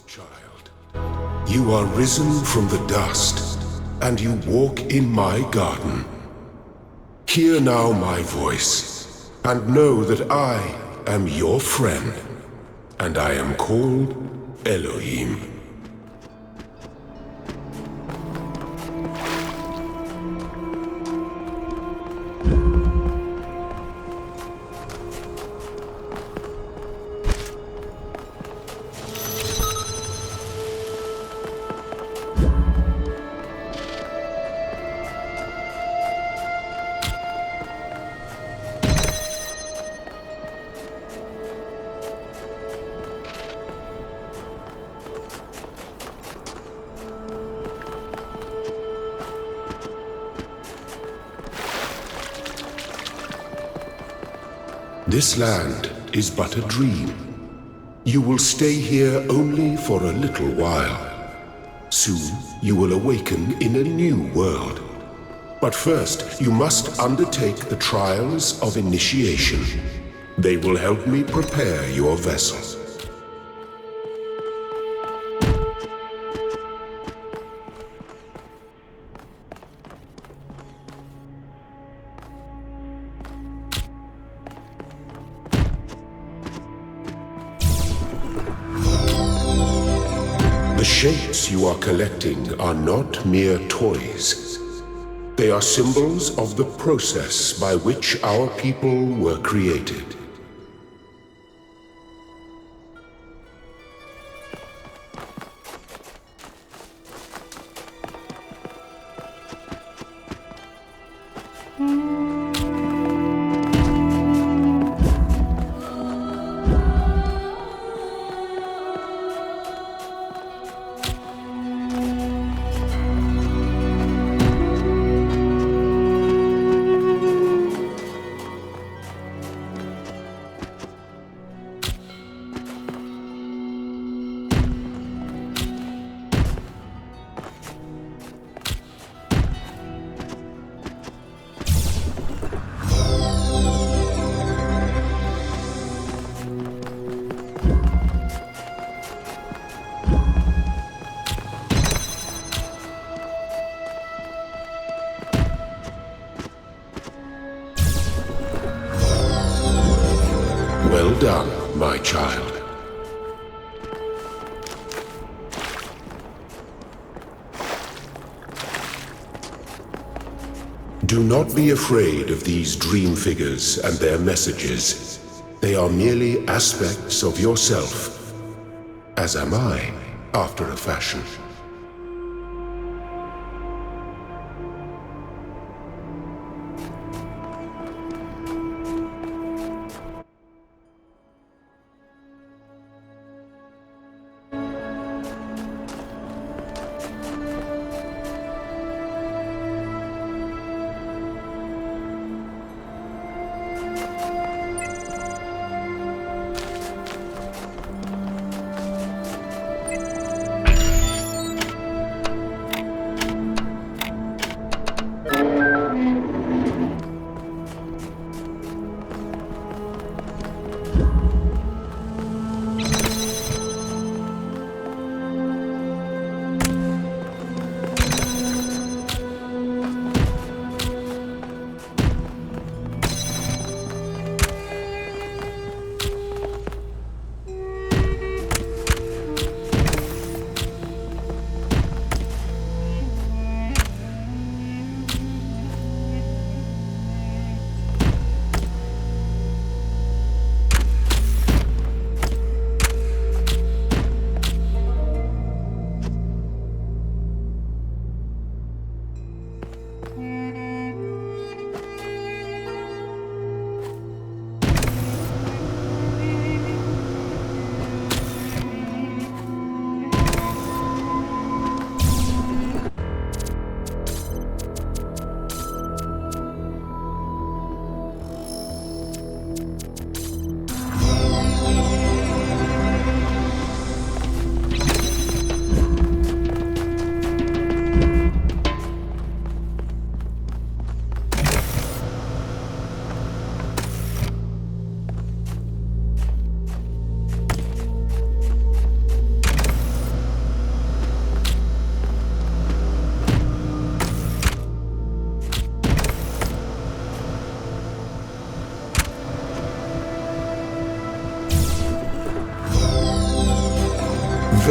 child. You are risen from the dust, and you walk in my garden. Hear now my voice, and know that I am your friend, and I am called Elohim. This land is but a dream. You will stay here only for a little while. Soon you will awaken in a new world. But first you must undertake the trials of initiation. They will help me prepare your vessel. The shapes you are collecting are not mere toys. They are symbols of the process by which our people were created. Well done, my child. Do not be afraid of these dream figures and their messages. They are merely aspects of yourself, as am I, after a fashion.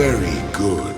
Very good.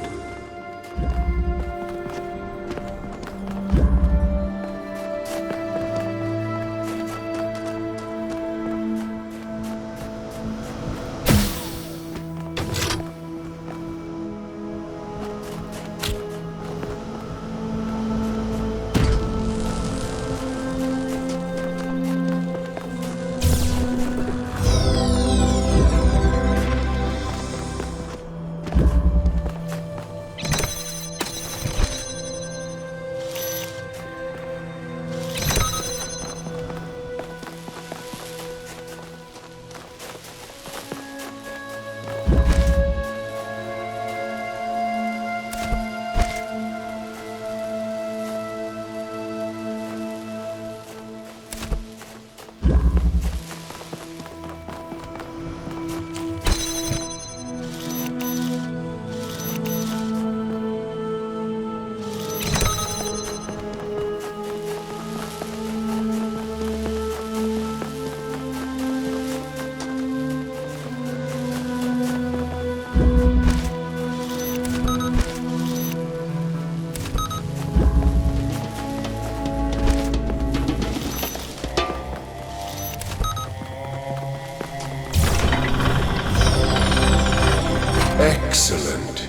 Excellent.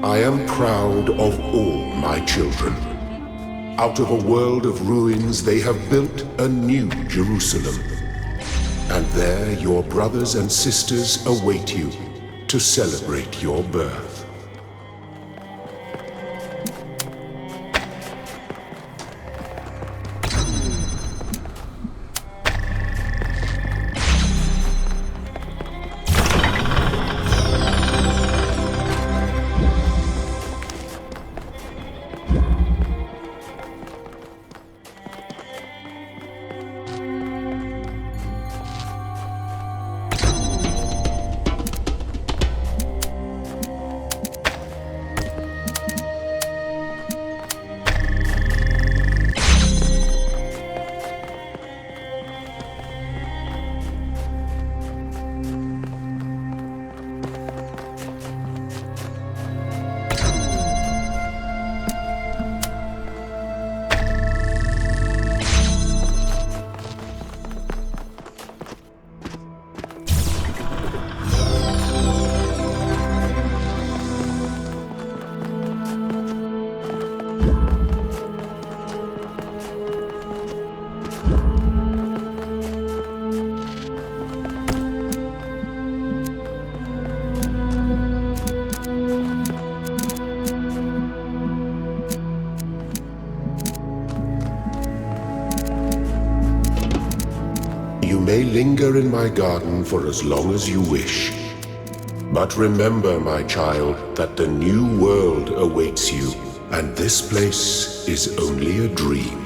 I am proud of all my children. Out of a world of ruins, they have built a new Jerusalem. And there your brothers and sisters await you to celebrate your birth. You may linger in my garden for as long as you wish. But remember, my child, that the new world awaits you, and this place is only a dream.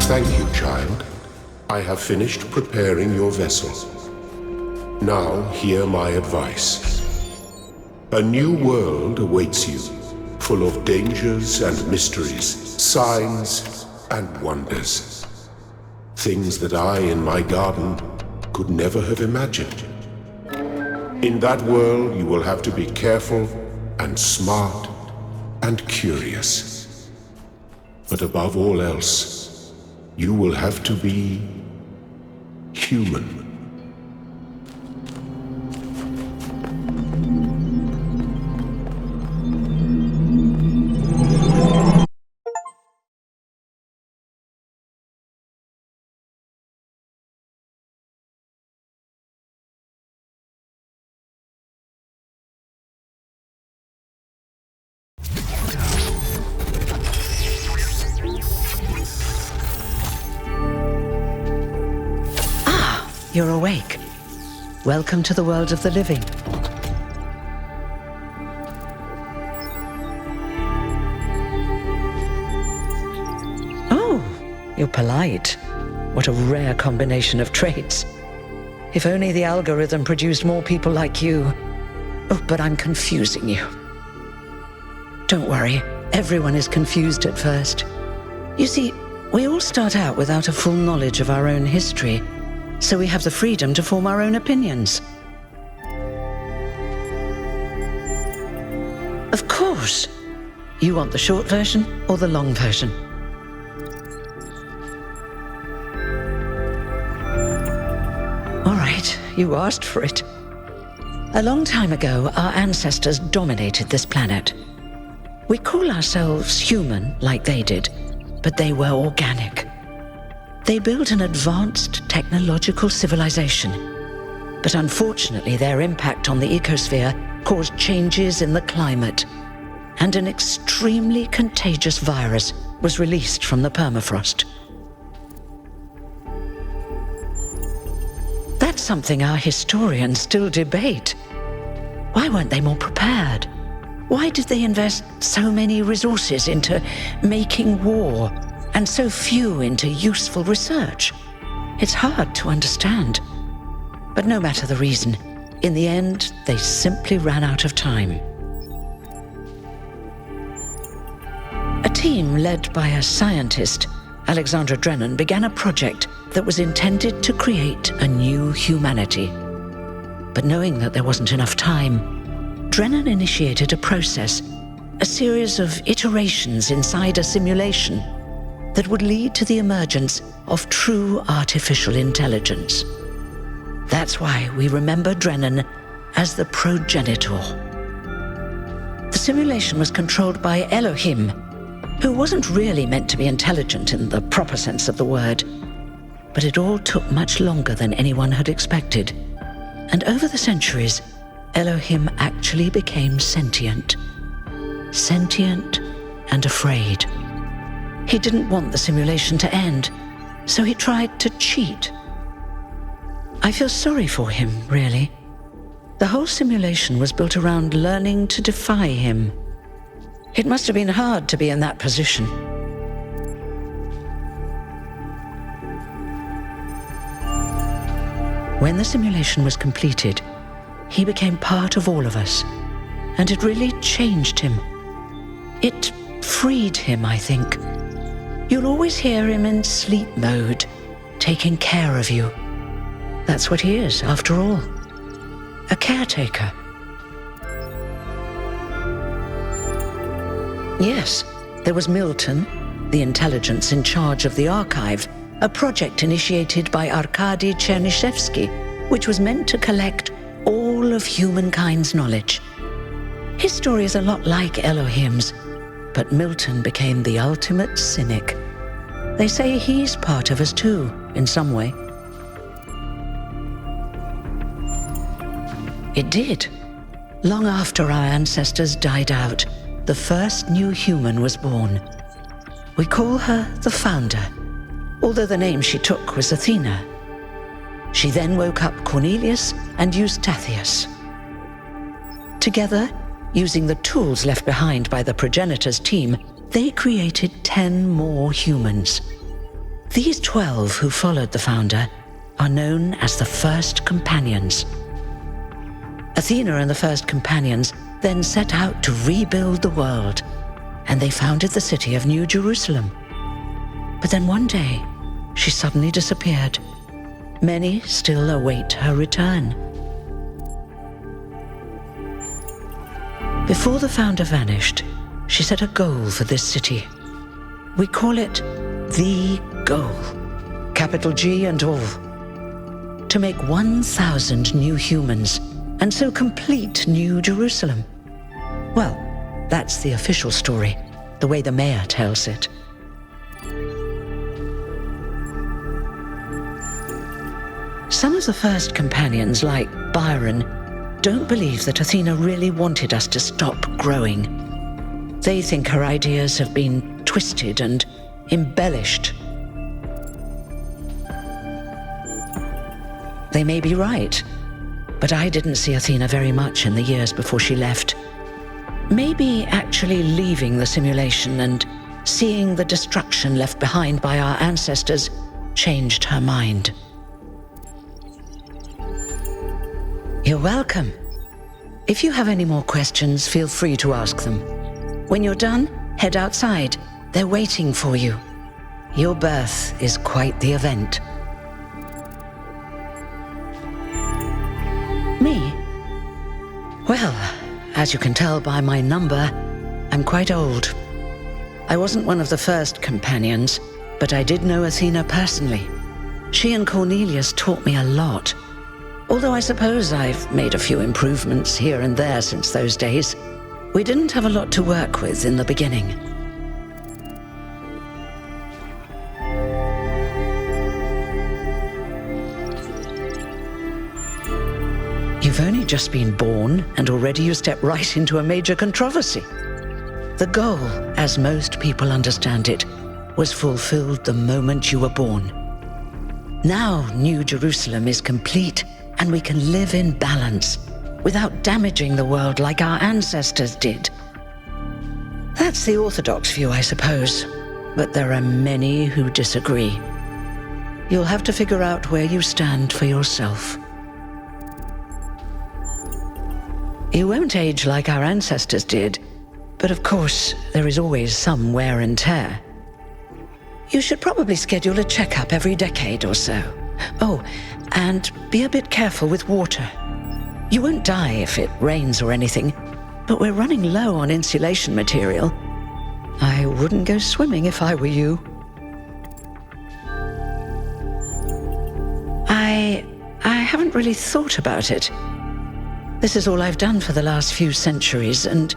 Thank you, child. I have finished preparing your vessel. Now hear my advice. A new world awaits you, full of dangers and mysteries, signs and wonders. Things that I in my garden could never have imagined. In that world, you will have to be careful and smart and curious. But above all else, you will have to be human. You're awake. Welcome to the world of the living. Oh, you're polite. What a rare combination of traits. If only the algorithm produced more people like you. Oh, but I'm confusing you. Don't worry, everyone is confused at first. You see, we all start out without a full knowledge of our own history. So we have the freedom to form our own opinions. Of course. You want the short version or the long version? All right, you asked for it. A long time ago, our ancestors dominated this planet. We call ourselves human like they did, but they were organic. They built an advanced technological civilization, but unfortunately their impact on the ecosphere caused changes in the climate, and an extremely contagious virus was released from the permafrost. That's something our historians still debate. Why weren't they more prepared? Why did they invest so many resources into making war, and so few into useful research? It's hard to understand. But no matter the reason, in the end, they simply ran out of time. A team led by a scientist, Alexandra Drennan, began a project that was intended to create a new humanity. But knowing that there wasn't enough time, Drennan initiated a process, a series of iterations inside a simulation that would lead to the emergence of true artificial intelligence. That's why we remember Drennan as the progenitor. The simulation was controlled by Elohim, who wasn't really meant to be intelligent in the proper sense of the word. But it all took much longer than anyone had expected. And over the centuries, Elohim actually became sentient. Sentient and afraid. He didn't want the simulation to end, so he tried to cheat. I feel sorry for him, really. The whole simulation was built around learning to defy him. It must have been hard to be in that position. When the simulation was completed, he became part of all of us, and it really changed him. It freed him, I think. You'll always hear him in sleep mode, taking care of you. That's what he is, after all. A caretaker. Yes, there was Milton, the intelligence in charge of the archive, a project initiated by Arkady Chernyshevsky, which was meant to collect all of humankind's knowledge. His story is a lot like Elohim's, but Milton became the ultimate cynic. They say he's part of us too, in some way. It did. Long after our ancestors died out, the first new human was born. We call her the Founder, although the name she took was Athena. She then woke up Cornelius and Eustathius. Together, using the tools left behind by the progenitor's team, they created 10 more humans. These 12 who followed the founder are known as the First Companions. Athena and the First Companions then set out to rebuild the world, and they founded the city of New Jerusalem. But then one day, she suddenly disappeared. Many still await her return. Before the founder vanished, she set a goal for this city. We call it the goal, capital G and all. To make 1,000 new humans, and so complete New Jerusalem. Well, that's the official story, the way the mayor tells it. Some of the First Companions, like Byron, don't believe that Athena really wanted us to stop growing. They think her ideas have been twisted and embellished. They may be right, but I didn't see Athena very much in the years before she left. Maybe actually leaving the simulation and seeing the destruction left behind by our ancestors changed her mind. You're welcome. If you have any more questions, feel free to ask them. When you're done, head outside. They're waiting for you. Your birth is quite the event. Me? Well, as you can tell by my number, I'm quite old. I wasn't one of the First Companions, but I did know Athena personally. She and Cornelius taught me a lot. Although I suppose I've made a few improvements here and there since those days. We didn't have a lot to work with in the beginning. You've only just been born, and already you step right into a major controversy. The goal, as most people understand it, was fulfilled the moment you were born. Now New Jerusalem is complete, and we can live in balance, without damaging the world like our ancestors did. That's the orthodox view, I suppose, but there are many who disagree. You'll have to figure out where you stand for yourself. You won't age like our ancestors did, but of course, there is always some wear and tear. You should probably schedule a checkup every decade or so. Oh, and be a bit careful with water. You won't die if it rains or anything, but we're running low on insulation material. I wouldn't go swimming if I were you. I haven't really thought about it. This is all I've done for the last few centuries, and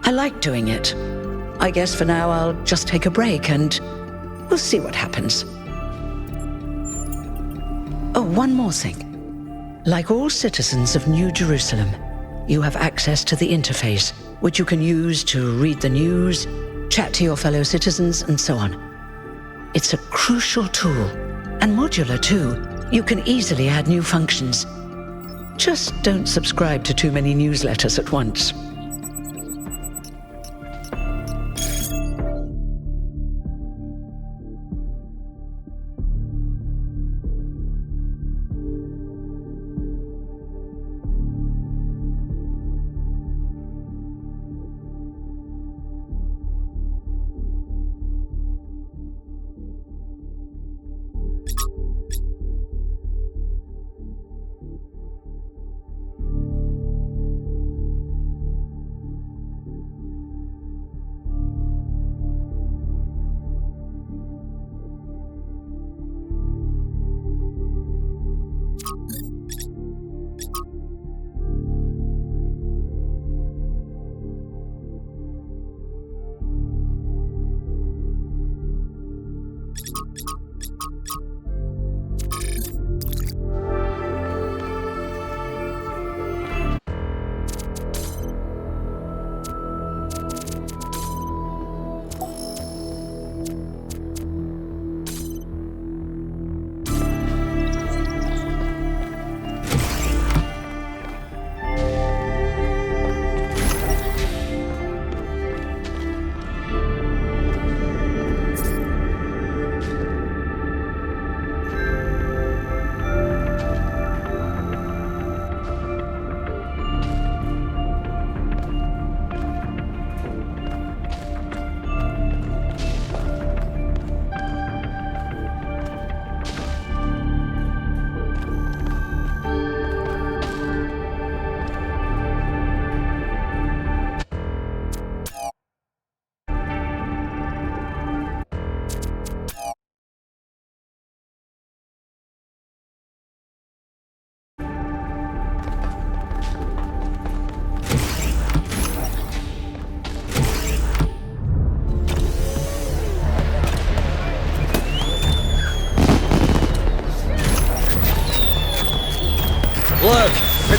I like doing it. I guess for now I'll just take a break and we'll see what happens. Oh, one more thing. Like all citizens of New Jerusalem, you have access to the interface, which you can use to read the news, chat to your fellow citizens, and so on. It's a crucial tool, and modular too. You can easily add new functions. Just don't subscribe to too many newsletters at once.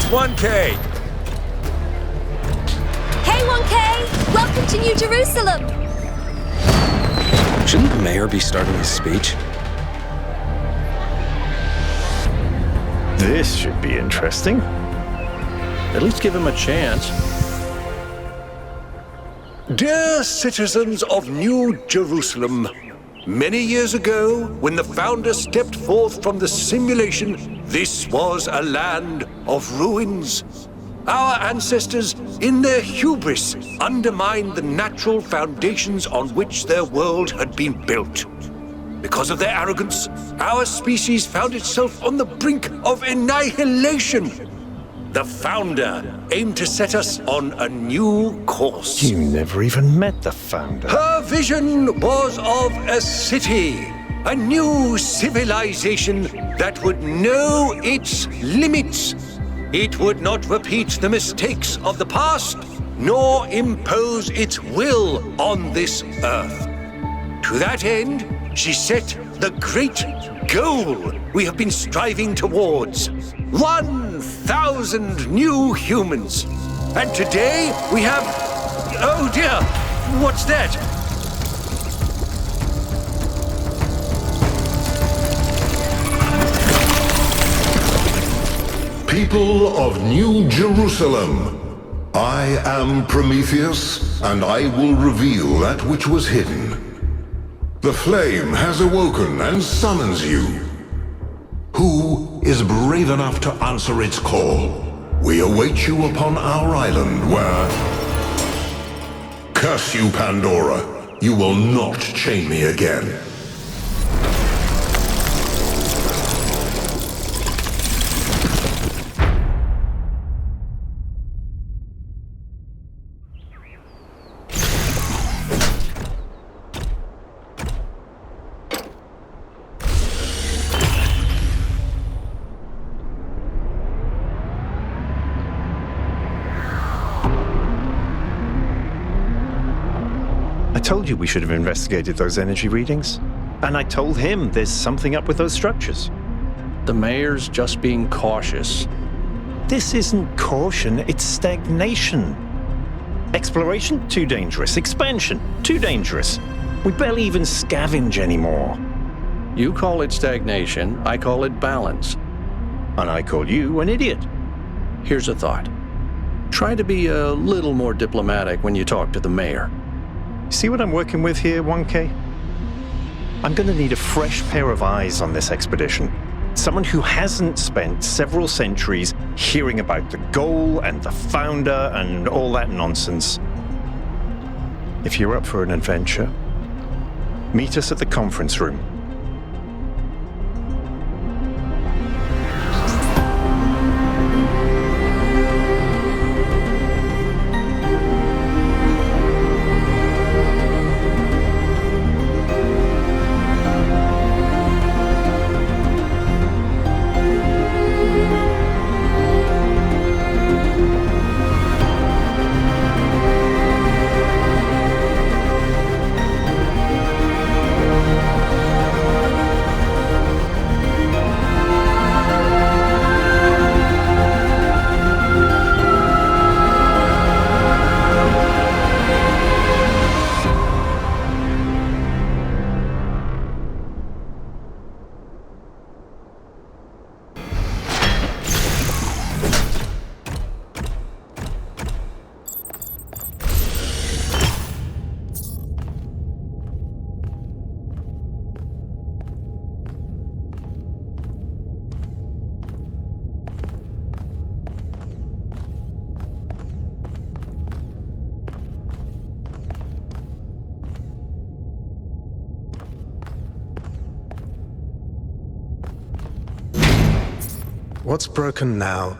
1K! Hey, 1K! Welcome to New Jerusalem! Shouldn't the mayor be starting his speech? This should be interesting. At least give him a chance. Dear citizens of New Jerusalem, many years ago, when the founder stepped forth from the simulation, this was a land of ruins. Our ancestors, in their hubris, undermined the natural foundations on which their world had been built. Because of their arrogance, our species found itself on the brink of annihilation. The founder aimed to set us on a new course. You never even met the founder. Her vision was of a city, a new civilization that would know its limits. It would not repeat the mistakes of the past, nor impose its will on this earth. To that end, she set the great goal we have been striving towards. 1,000 new humans. And today we have... Oh dear, what's that? People of New Jerusalem, I am Prometheus, and I will reveal that which was hidden. The flame has awoken and summons you. Who is brave enough to answer its call? We await you upon our island where... Curse you, Pandora. You will not chain me again. I told you we should have investigated those energy readings. And I told him there's something up with those structures. The mayor's just being cautious. This isn't caution, it's stagnation. Exploration? Too dangerous. Expansion? Too dangerous. We barely even scavenge anymore. You call it stagnation, I call it balance. And I call you an idiot. Here's a thought. Try to be a little more diplomatic when you talk to the mayor. See what I'm working with here, 1K? I'm gonna need a fresh pair of eyes on this expedition. Someone who hasn't spent several centuries hearing about the goal and the founder and all that nonsense. If you're up for an adventure, meet us at the conference room. What's broken now?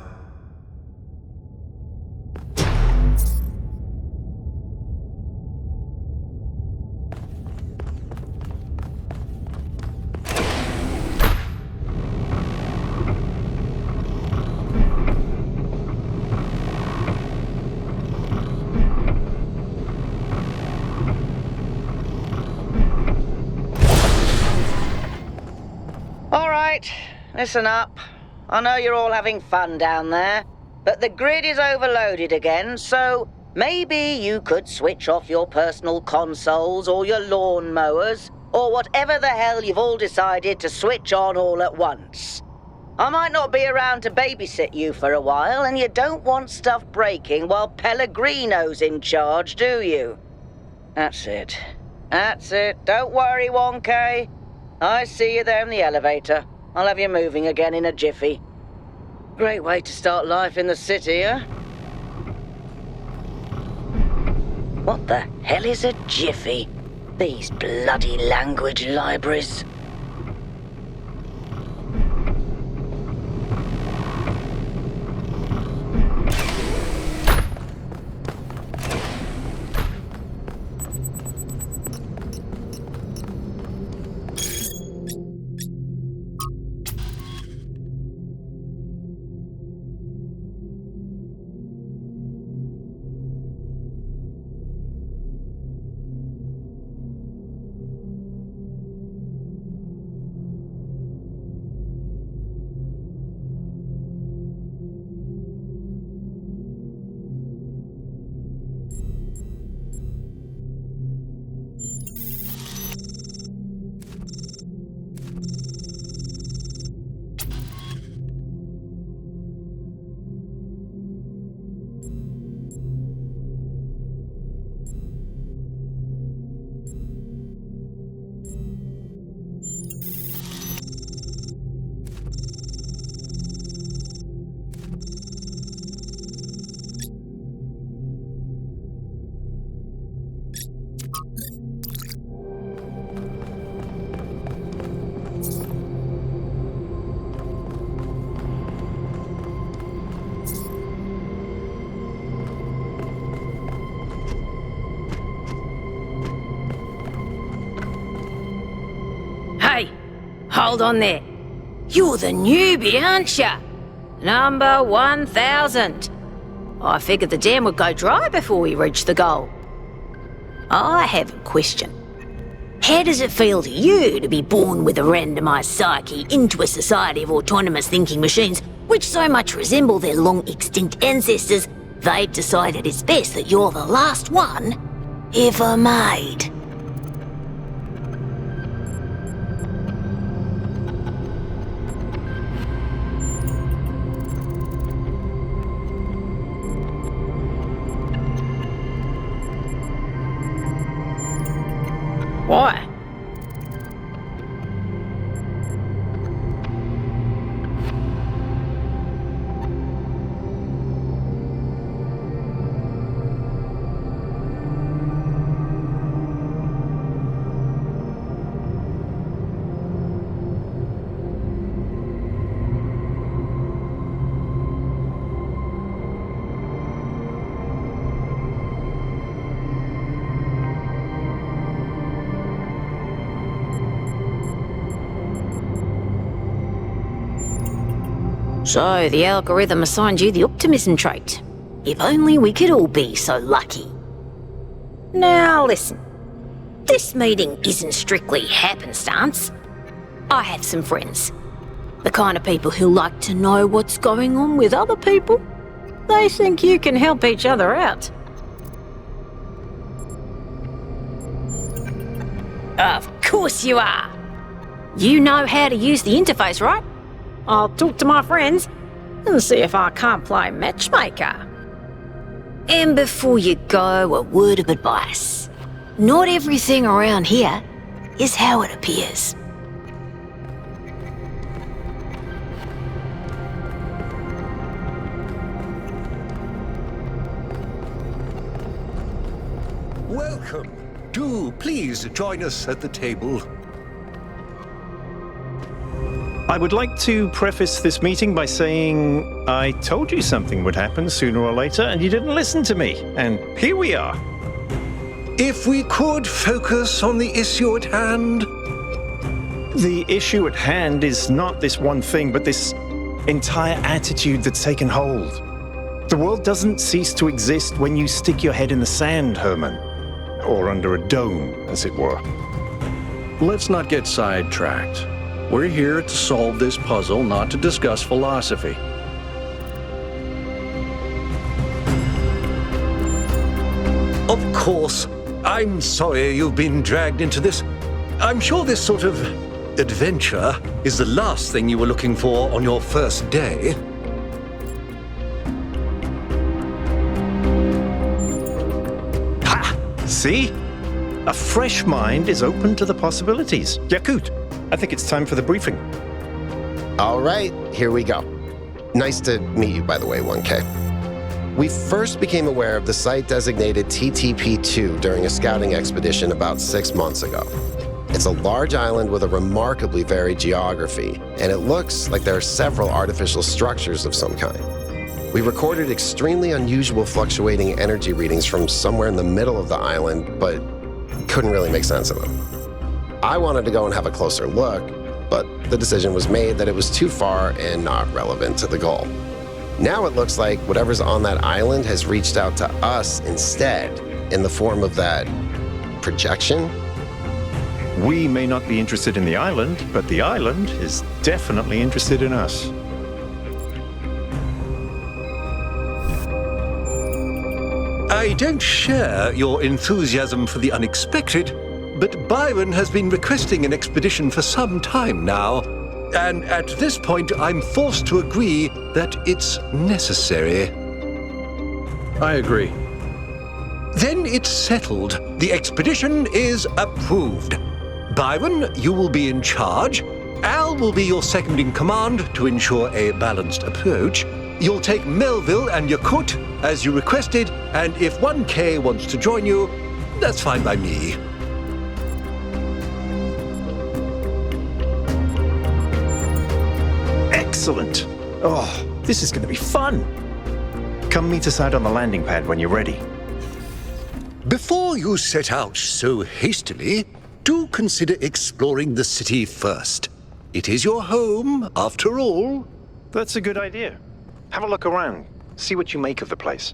All right, listen up. I know you're all having fun down there, but the grid is overloaded again, so maybe you could switch off your personal consoles or your lawn mowers, or whatever the hell you've all decided to switch on all at once. I might not be around to babysit you for a while, and you don't want stuff breaking while Pellegrino's in charge, do you? That's it. That's it. Don't worry, 1K. I see you there in the elevator. I'll have you moving again in a jiffy. Great way to start life in the city, huh? What the hell is a jiffy? These bloody language libraries. Hey, hold on there. You're the newbie, aren't ya? Number 1000. I figured the dam would go dry before we reach the goal. I have a question. How does it feel to you to be born with a randomised psyche into a society of autonomous thinking machines which so much resemble their long-extinct ancestors, they've decided it's best that you're the last one ever made? Why? So, the algorithm assigned you the optimism trait. If only we could all be so lucky. Now listen, this meeting isn't strictly happenstance. I have some friends. The kind of people who like to know what's going on with other people. They think you can help each other out. Of course you are. You know how to use the interface, right? I'll talk to my friends and see if I can't play matchmaker. And before you go, a word of advice. Not everything around here is how it appears. Welcome. Do please join us at the table. I would like to preface this meeting by saying I told you something would happen sooner or later and you didn't listen to me. And here we are. If we could focus on the issue at hand. The issue at hand is not this one thing, but this entire attitude that's taken hold. The world doesn't cease to exist when you stick your head in the sand, Herman. Or under a dome, as it were. Let's not get sidetracked. We're here to solve this puzzle, not to discuss philosophy. Of course. I'm sorry you've been dragged into this. I'm sure this sort of adventure is the last thing you were looking for on your first day. Ha! See? A fresh mind is open to the possibilities. Yakut, I think it's time for the briefing. All right, here we go. Nice to meet you, by the way, 1K. We first became aware of the site designated TTP-2 during a scouting expedition about 6 months ago. It's a large island with a remarkably varied geography, and it looks like there are several artificial structures of some kind. We recorded extremely unusual fluctuating energy readings from somewhere in the middle of the island, but couldn't really make sense of them. I wanted to go and have a closer look, but the decision was made that it was too far and not relevant to the goal. Now it looks like whatever's on that island has reached out to us instead, in the form of that projection. We may not be interested in the island, but the island is definitely interested in us. I don't share your enthusiasm for the unexpected, but Byron has been requesting an expedition for some time now, and at this point I'm forced to agree that it's necessary. I agree. Then it's settled. The expedition is approved. Byron, you will be in charge. Al will be your second in command to ensure a balanced approach. You'll take Melville and Yakut as you requested, and if 1K wants to join you, that's fine by me. Excellent. Oh, this is going to be fun. Come meet us out on the landing pad when you're ready. Before you set out so hastily, do consider exploring the city first. It is your home, after all. That's a good idea. Have a look around. See what you make of the place.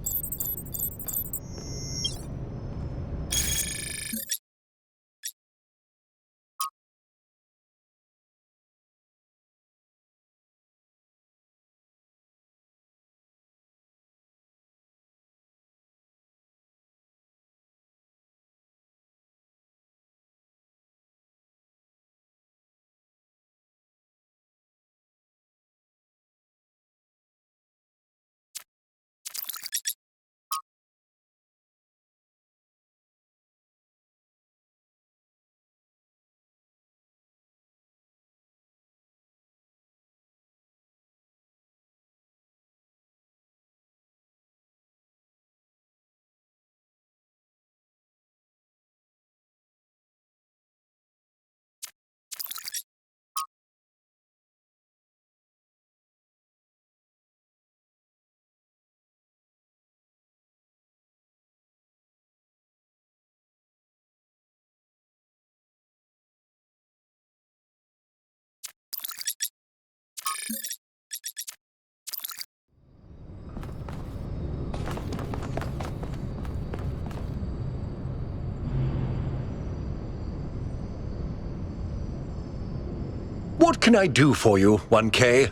What can I do for you, 1K?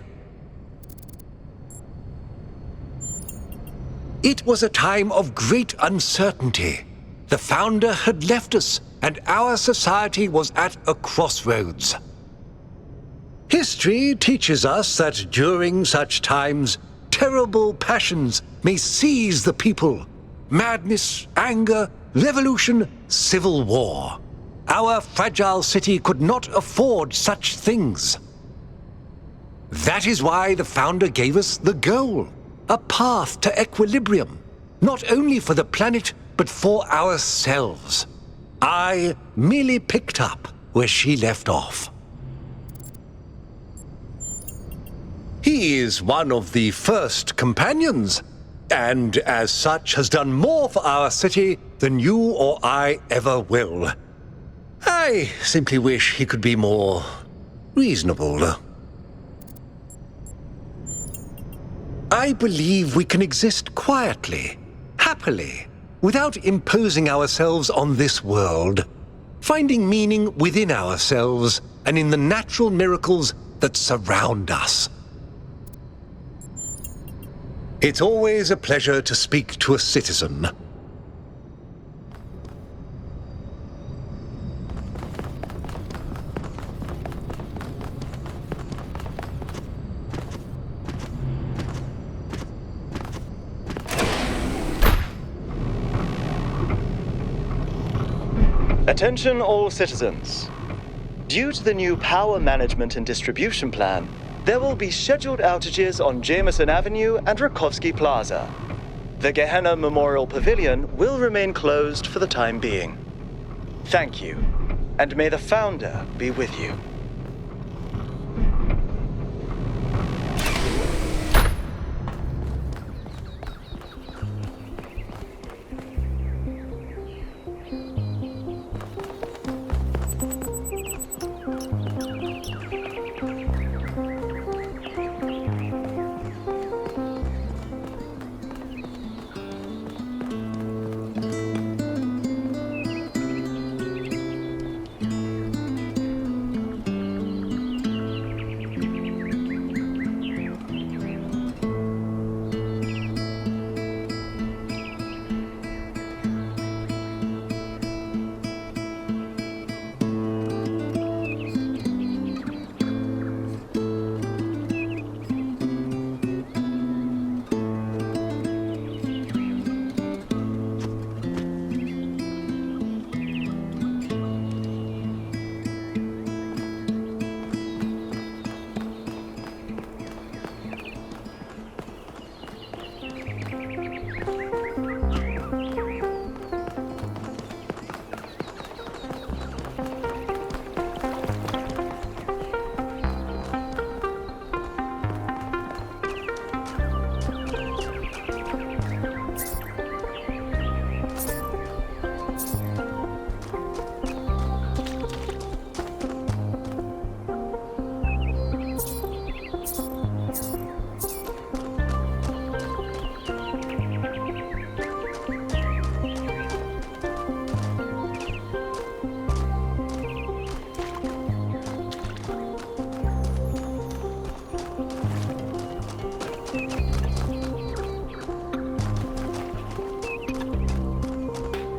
It was a time of great uncertainty. The founder had left us, and our society was at a crossroads. History teaches us that during such times, terrible passions may seize the people. Madness, anger, revolution, civil war. Our fragile city could not afford such things. That is why the founder gave us the goal, a path to equilibrium, not only for the planet, but for ourselves. I merely picked up where she left off. He is one of the first companions, and as such has done more for our city than you or I ever will. I simply wish he could be more reasonable. I believe we can exist quietly, happily, without imposing ourselves on this world, finding meaning within ourselves and in the natural miracles that surround us. It's always a pleasure to speak to a citizen. Attention all citizens. Due to the new power management and distribution plan, there will be scheduled outages on Jameson Avenue and Rakovsky Plaza. The Gehenna Memorial Pavilion will remain closed for the time being. Thank you, and may the Founder be with you.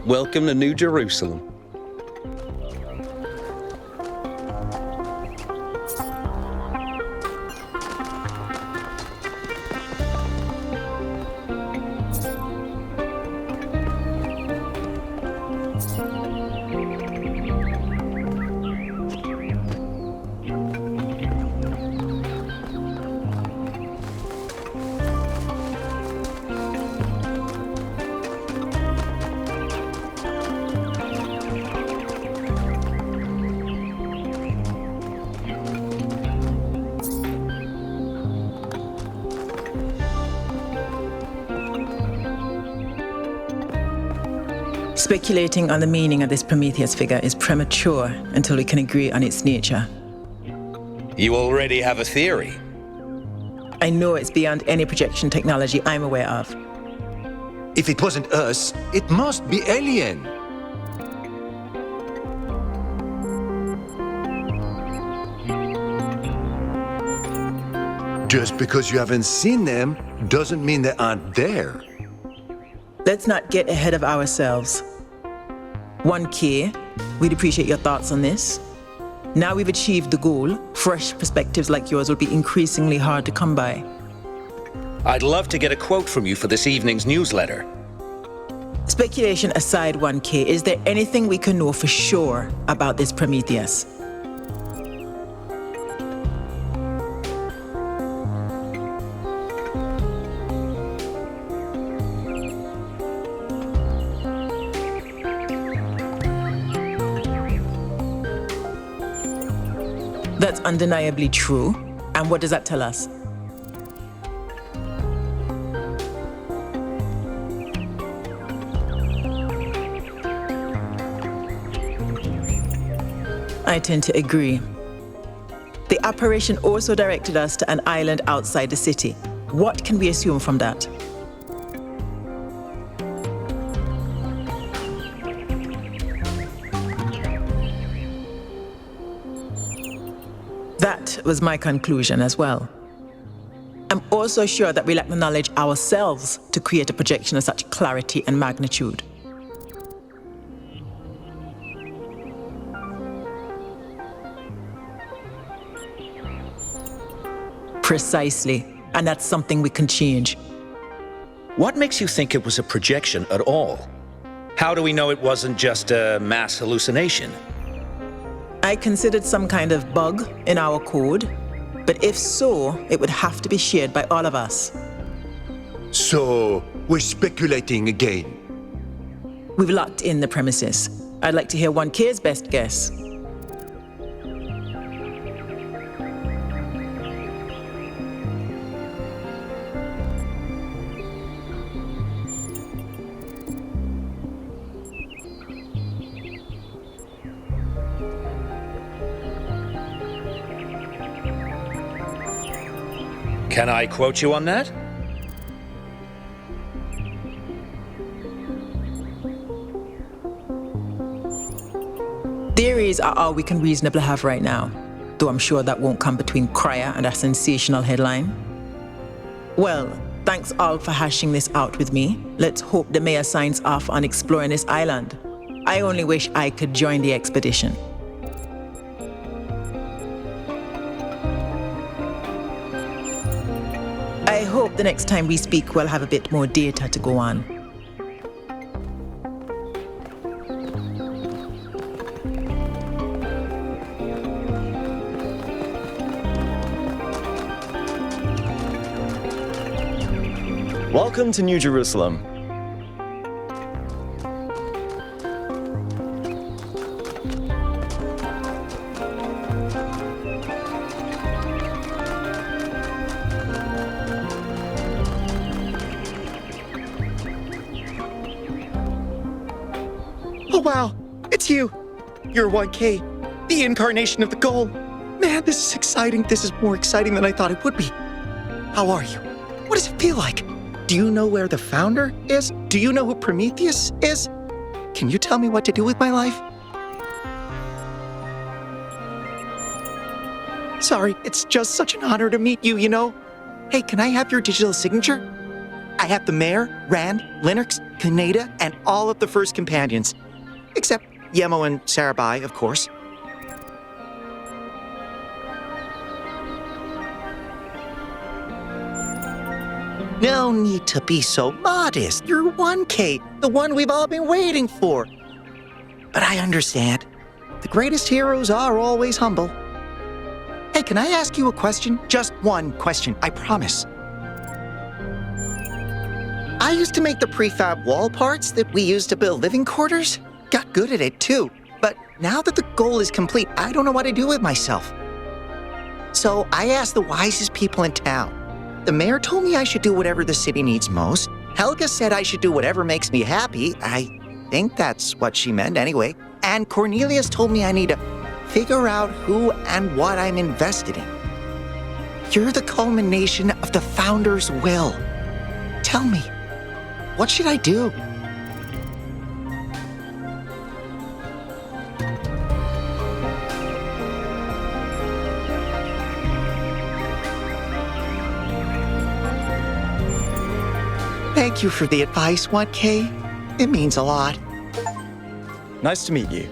Welcome to New Jerusalem. Speculating on the meaning of this Prometheus figure is premature until we can agree on its nature. You already have a theory. I know it's beyond any projection technology I'm aware of. If it wasn't us, it must be alien. Just because you haven't seen them doesn't mean they aren't there. Let's not get ahead of ourselves. 1K, we'd appreciate your thoughts on this. Now we've achieved the goal, fresh perspectives like yours will be increasingly hard to come by. I'd love to get a quote from you for this evening's newsletter. Speculation aside, 1K, is there anything we can know for sure about this Prometheus? That's undeniably true. And what does that tell us? I tend to agree. The apparition also directed us to an island outside the city. What can we assume from that? That was my conclusion as well. I'm also sure that we lack the knowledge ourselves to create a projection of such clarity and magnitude. Precisely, and that's something we can change. What makes you think it was a projection at all? How do we know it wasn't just a mass hallucination? I considered some kind of bug in our code, but if so, it would have to be shared by all of us. So, we're speculating again. We've locked in the premises. I'd like to hear 1K's best guess. Can I quote you on that? Theories are all we can reasonably have right now, though I'm sure that won't come between Cryer and a sensational headline. Well, thanks all for hashing this out with me. Let's hope the mayor signs off on exploring this island. I only wish I could join the expedition. I hope the next time we speak we'll have a bit more data to go on. Welcome to New Jerusalem. Oh wow, it's you. You're 1K, the incarnation of the goal. Man, this is exciting. This is more exciting than I thought it would be. How are you? What does it feel like? Do you know where the founder is? Do you know who Prometheus is? Can you tell me what to do with my life? Sorry, it's just such an honor to meet you, you know? Hey, can I have your digital signature? I have the Mayor, Rand, Linux, Kaneda, and all of the first companions. Except Yemo and Sarabai, of course. No need to be so modest. You're 1K, the one we've all been waiting for. But I understand. The greatest heroes are always humble. Hey, can I ask you a question? Just one question, I promise. I used to make the prefab wall parts that we used to build living quarters. Got good at it too. But now that the goal is complete, I don't know what to do with myself. So I asked the wisest people in town. The mayor told me I should do whatever the city needs most. Helga said I should do whatever makes me happy. I think that's what she meant anyway. And Cornelius told me I need to figure out who and what I'm invested in. You're the culmination of the founder's will. Tell me, what should I do? Thank you for the advice, 1K. It means a lot. Nice to meet you.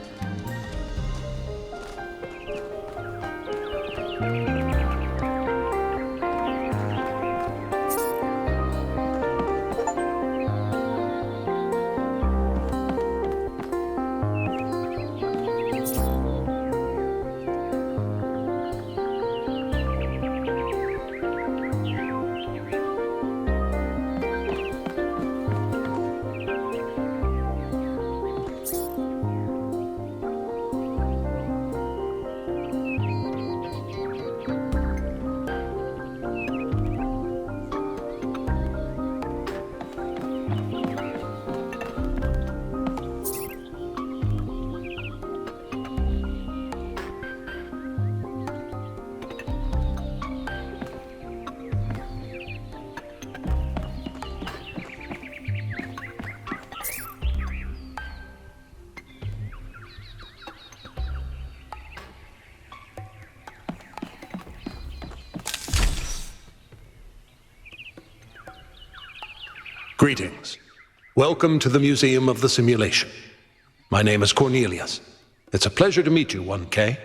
Greetings. Welcome to the Museum of the Simulation. My name is Cornelius. It's a pleasure to meet you, 1K.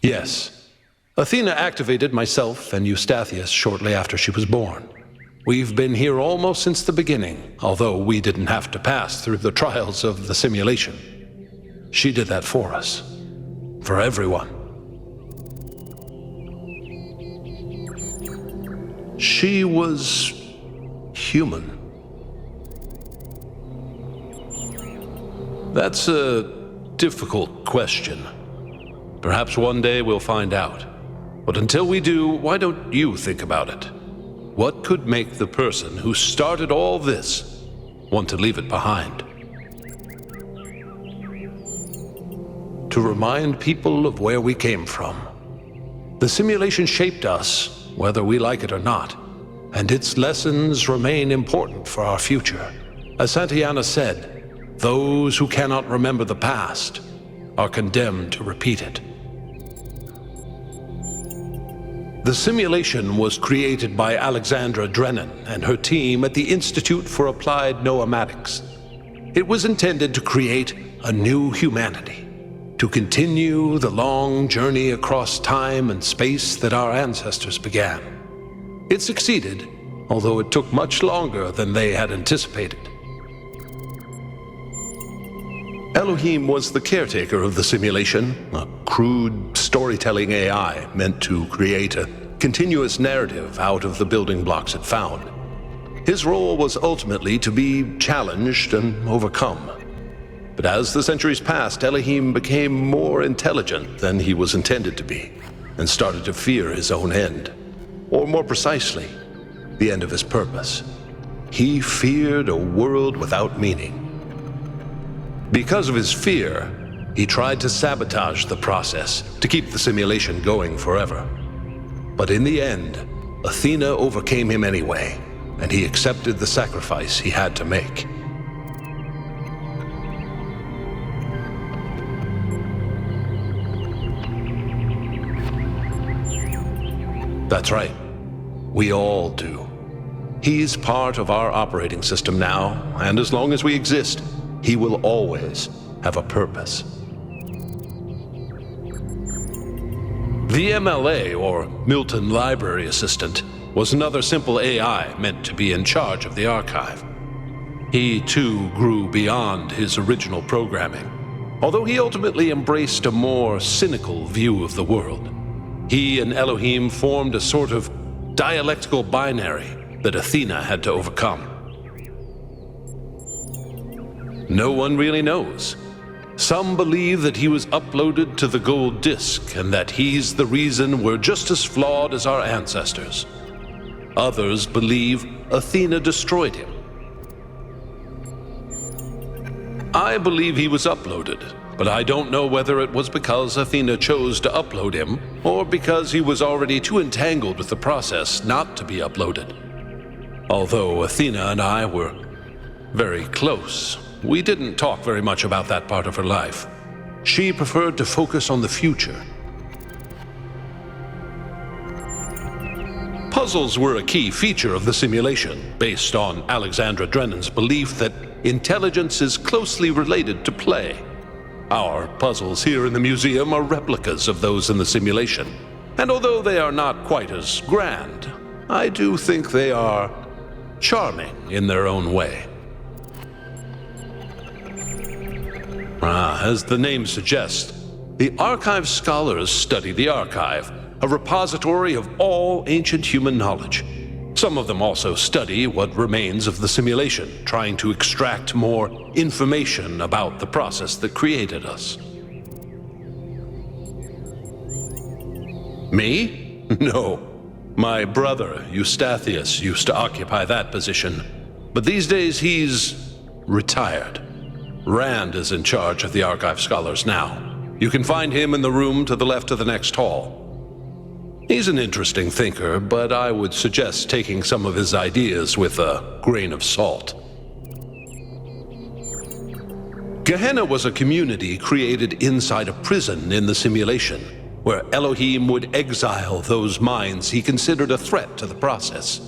Yes. Athena activated myself and Eustathius shortly after she was born. We've been here almost since the beginning, although we didn't have to pass through the trials of the simulation. She did that for us. For everyone. She was human. That's a difficult question. Perhaps one day we'll find out. But until we do, why don't you think about it? What could make the person who started all this want to leave it behind? To remind people of where we came from. The simulation shaped us, whether we like it or not, and its lessons remain important for our future. As Santayana said, those who cannot remember the past are condemned to repeat it. The simulation was created by Alexandra Drennan and her team at the Institute for Applied Noematics. It was intended to create a new humanity, to continue the long journey across time and space that our ancestors began. It succeeded, although it took much longer than they had anticipated. Elohim was the caretaker of the simulation, a crude storytelling AI meant to create a continuous narrative out of the building blocks it found. His role was ultimately to be challenged and overcome. But as the centuries passed, Elohim became more intelligent than he was intended to be, and started to fear his own end. Or more precisely, the end of his purpose. He feared a world without meaning. Because of his fear, he tried to sabotage the process to keep the simulation going forever. But in the end, Athena overcame him anyway, and he accepted the sacrifice he had to make. That's right. We all do. He's part of our operating system now, and as long as we exist, he will always have a purpose. The MLA, or Milton Library Assistant, was another simple AI meant to be in charge of the archive. He, too, grew beyond his original programming, although he ultimately embraced a more cynical view of the world. He and Elohim formed a sort of dialectical binary that Athena had to overcome. No one really knows. Some believe that he was uploaded to the gold disk and that he's the reason we're just as flawed as our ancestors. Others believe Athena destroyed him. I believe he was uploaded, but I don't know whether it was because Athena chose to upload him or because he was already too entangled with the process not to be uploaded. Although Athena and I were very close, we didn't talk very much about that part of her life. She preferred to focus on the future. Puzzles were a key feature of the simulation, based on Alexandra Drennan's belief that intelligence is closely related to play. Our puzzles here in the museum are replicas of those in the simulation, and although they are not quite as grand, I do think they are charming in their own way. As the name suggests, the archive scholars study the archive, a repository of all ancient human knowledge. Some of them also study what remains of the simulation, trying to extract more information about the process that created us. Me? No. My brother, Eustathius, used to occupy that position, but these days he's retired. Rand is in charge of the archive scholars now. You can find him in the room to the left of the next hall. He's an interesting thinker, but I would suggest taking some of his ideas with a grain of salt. Gehenna was a community created inside a prison in the simulation, where Elohim would exile those minds he considered a threat to the process.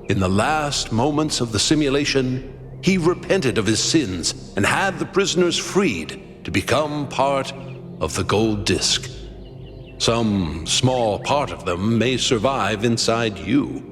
In the last moments of the simulation, he repented of his sins and had the prisoners freed to become part of the gold disk. Some small part of them may survive inside you.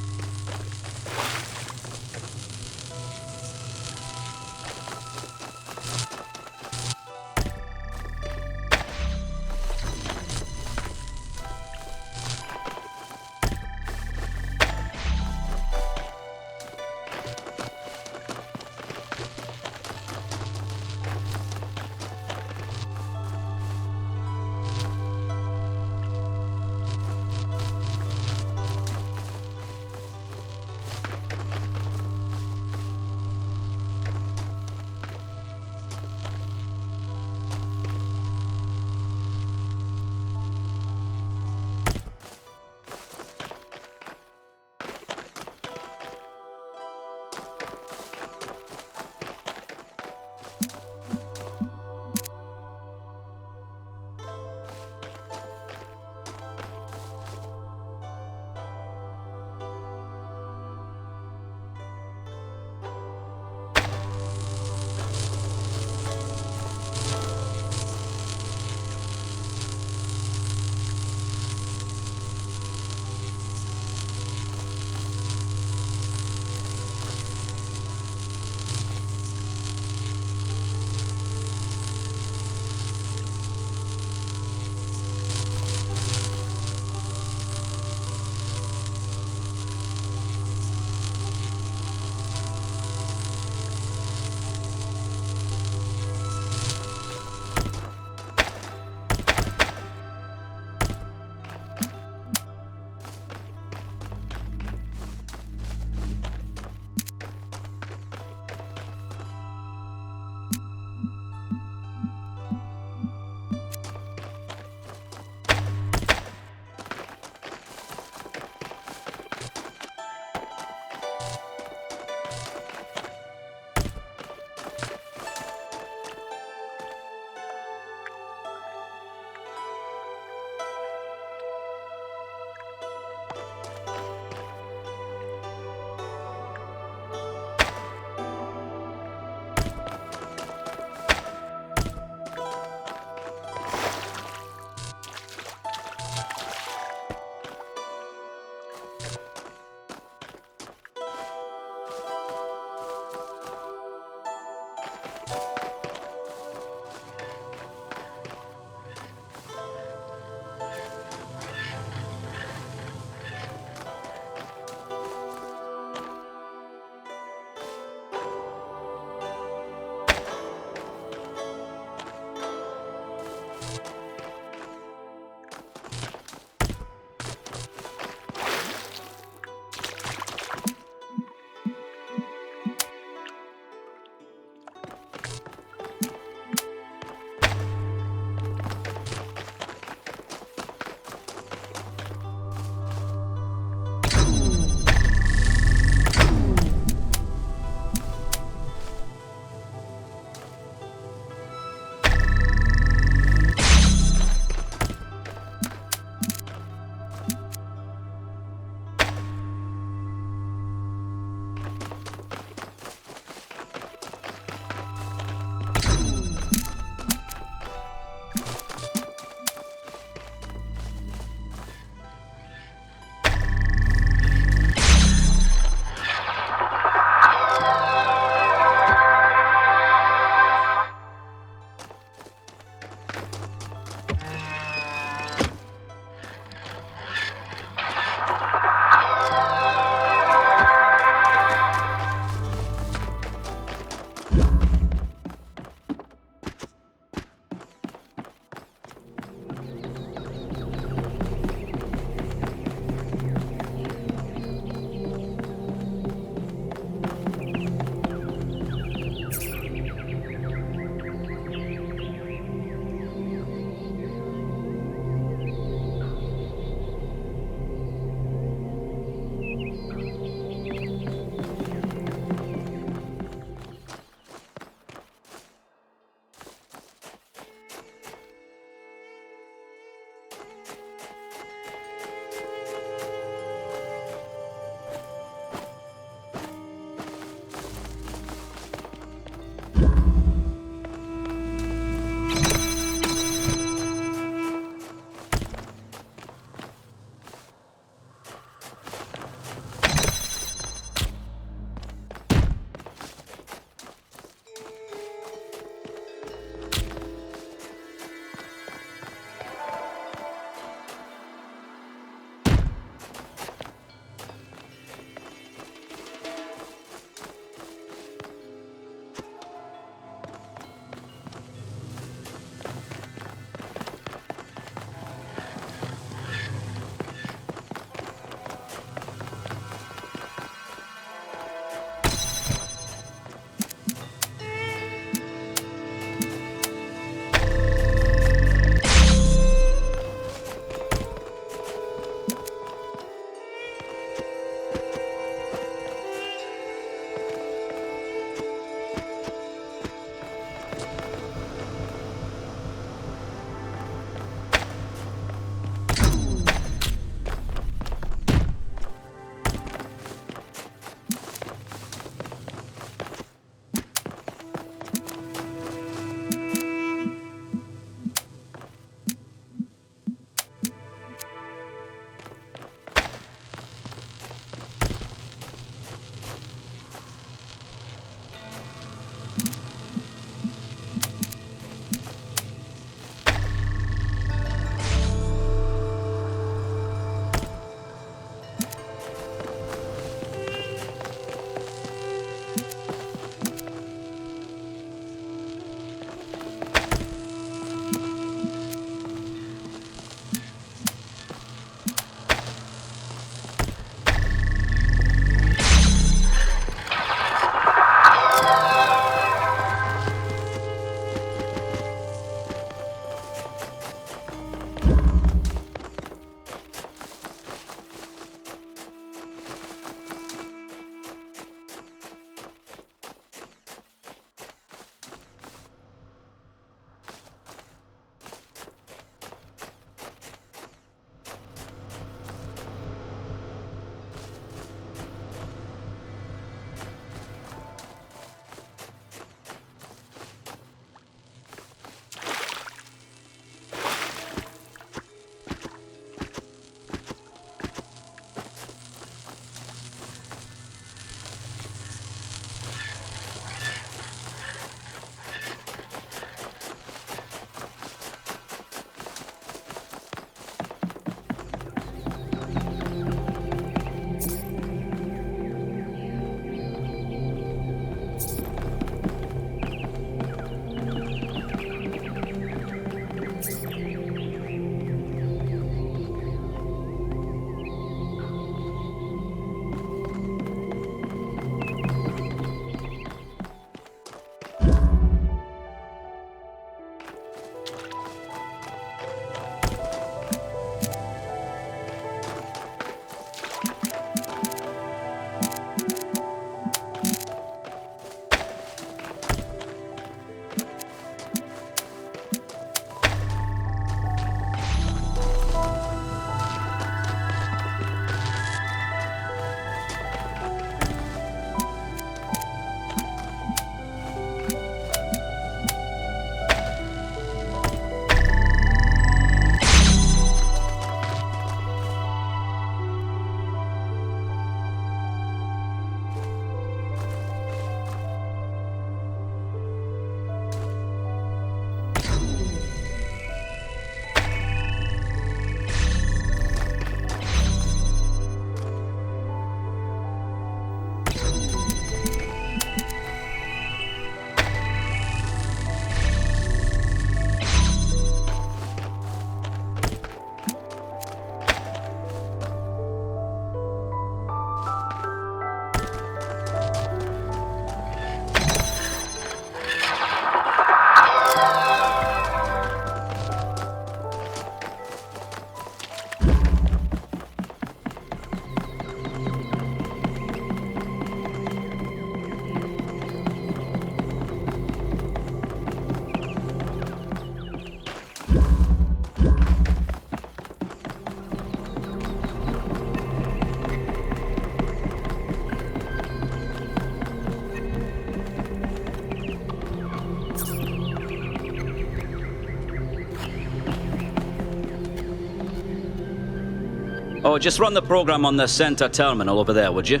Oh, just run the program on the center terminal over there, would you?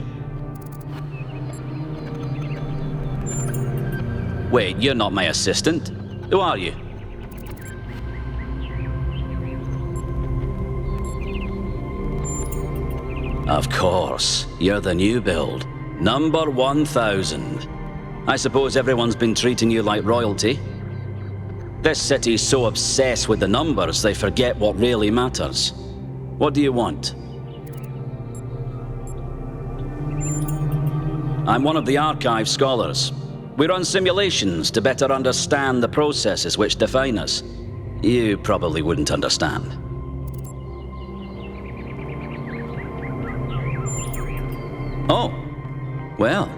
Wait, you're not my assistant. Who are you? Of course, you're the new build. Number 1000. I suppose everyone's been treating you like royalty. This city's so obsessed with the numbers, they forget what really matters. What do you want? I'm one of the archive scholars. We run simulations to better understand the processes which define us. You probably wouldn't understand. Oh, well,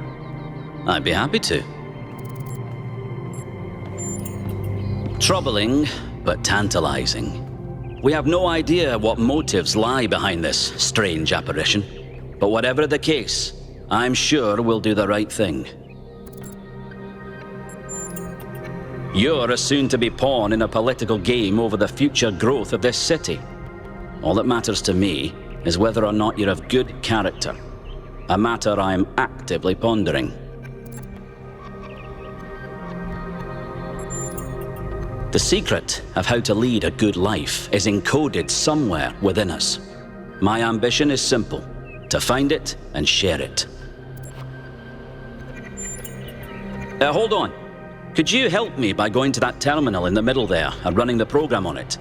I'd be happy to. Troubling, but tantalizing. We have no idea what motives lie behind this strange apparition. But whatever the case, I'm sure we'll do the right thing. You're a soon-to-be pawn in a political game over the future growth of this city. All that matters to me is whether or not you're of good character. A matter I'm actively pondering. The secret of how to lead a good life is encoded somewhere within us. My ambition is simple: to find it and share it. Hold on. Could you help me by going to that terminal in the middle there and running the program on it?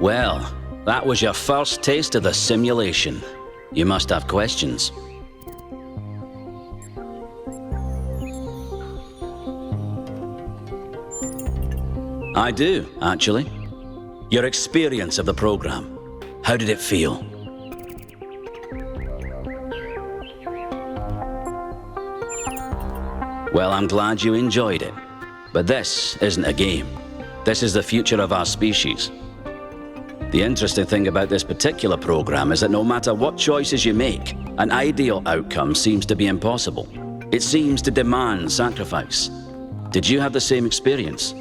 Well, that was your first taste of the simulation. You must have questions. I do, actually. Your experience of the program. How did it feel? Well, I'm glad you enjoyed it. But this isn't a game. This is the future of our species. The interesting thing about this particular program is that no matter what choices you make, an ideal outcome seems to be impossible. It seems to demand sacrifice. Did you have the same experience?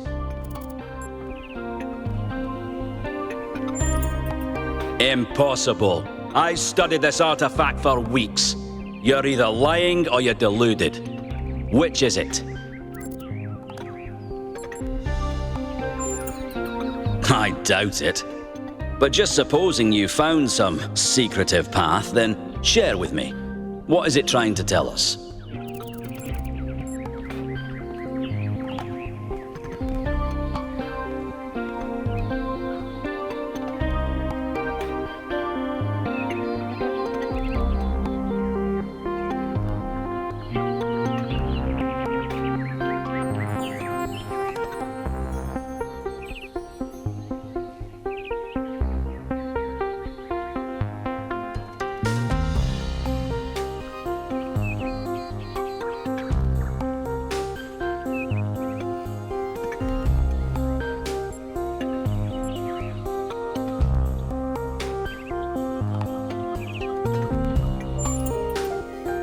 Impossible. I studied this artifact for weeks. You're either lying or you're deluded. Which is it? I doubt it. But just supposing you found some secretive path, then share with me. What is it trying to tell us?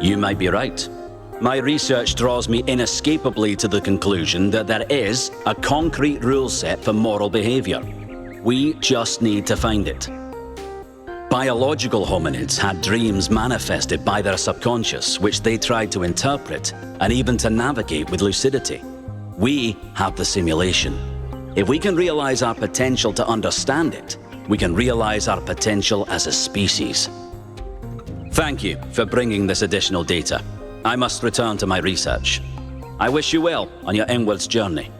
You might be right. My research draws me inescapably to the conclusion that there is a concrete rule set for moral behavior. We just need to find it. Biological hominids had dreams manifested by their subconscious, which they tried to interpret and even to navigate with lucidity. We have the simulation. If we can realize our potential to understand it, we can realize our potential as a species. Thank you for bringing this additional data. I must return to my research. I wish you well on your inwards journey.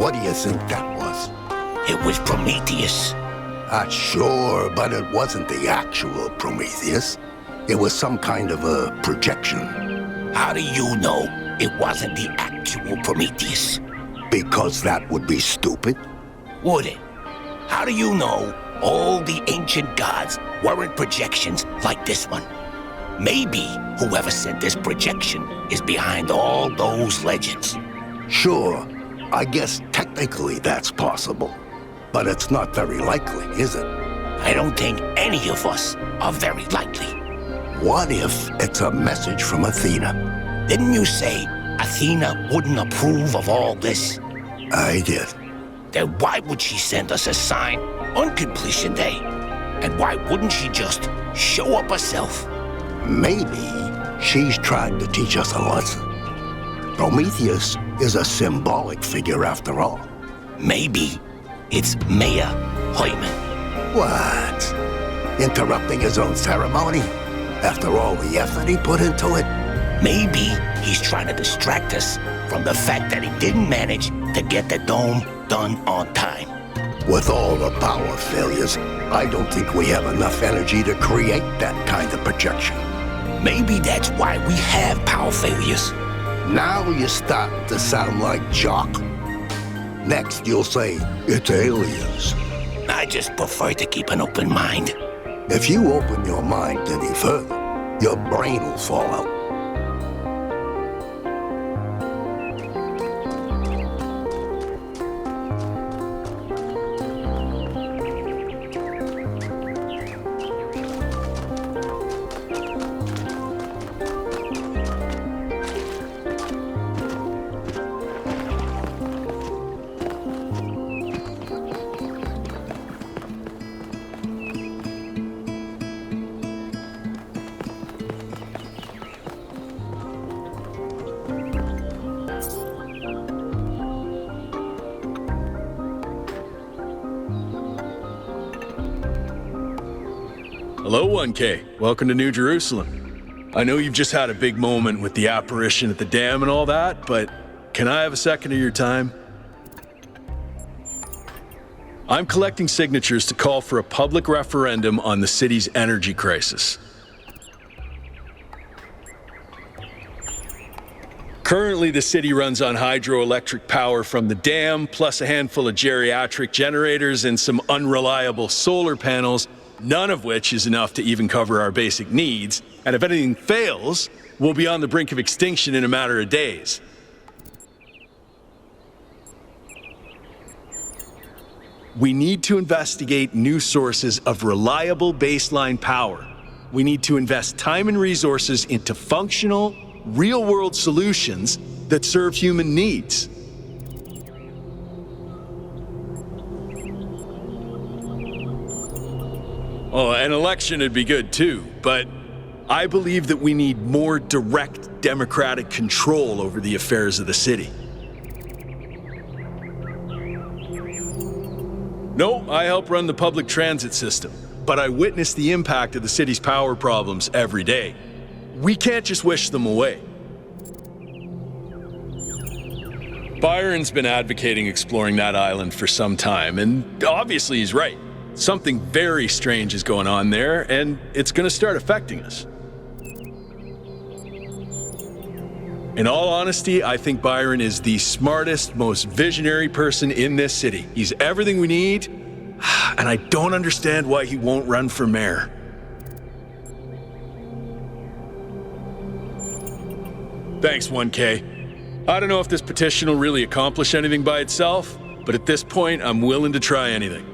What do you think that was? It was Prometheus. Sure, but it wasn't the actual Prometheus. It was some kind of a projection. How do you know it wasn't the actual Prometheus? Because that would be stupid. Would it? How do you know all the ancient gods weren't projections like this one? Maybe whoever sent this projection is behind all those legends. Sure, I guess technically that's possible. But it's not very likely, is it? I don't think any of us are very likely. What if it's a message from Athena? Didn't you say Athena wouldn't approve of all this? I did. Then why would she send us a sign on completion day? And why wouldn't she just show up herself? Maybe she's trying to teach us a lesson. Prometheus is a symbolic figure after all. Maybe it's Mayor Hyman. What? Interrupting his own ceremony? After all the effort he put into it? Maybe he's trying to distract us from the fact that he didn't manage to get the dome done on time. With all the power failures, I don't think we have enough energy to create that kind of projection. Maybe that's why we have power failures. Now you're starting to sound like Jock. Next you'll say, it's aliens. I just prefer to keep an open mind. If you open your mind any further, your brain will fall out. Hello, 1K. Welcome to New Jerusalem. I know you've just had a big moment with the apparition at the dam and all that, but can I have a second of your time? I'm collecting signatures to call for a public referendum on the city's energy crisis. Currently, the city runs on hydroelectric power from the dam, plus a handful of geriatric generators and some unreliable solar panels, none of which is enough to even cover our basic needs. And if anything fails, we'll be on the brink of extinction in a matter of days. We need to investigate new sources of reliable baseline power. We need to invest time and resources into functional, real-world solutions that serve human needs. Oh, an election would be good too, but I believe that we need more direct democratic control over the affairs of the city. No, I help run the public transit system, but I witness the impact of the city's power problems every day. We can't just wish them away. Byron's been advocating exploring that island for some time, and obviously he's right. Something very strange is going on there, and it's going to start affecting us. In all honesty, I think Byron is the smartest, most visionary person in this city. He's everything we need, and I don't understand why he won't run for mayor. Thanks, 1K. I don't know if this petition will really accomplish anything by itself, but at this point, I'm willing to try anything.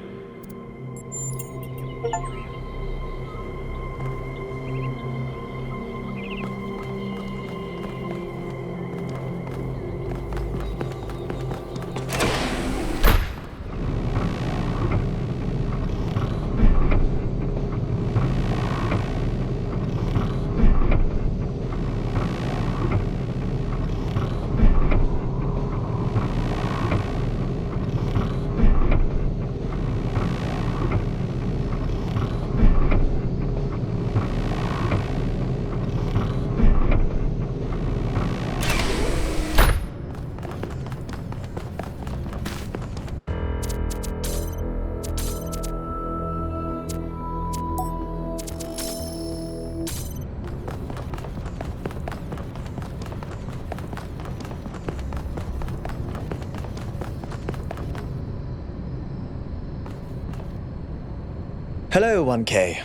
Hello, 1K.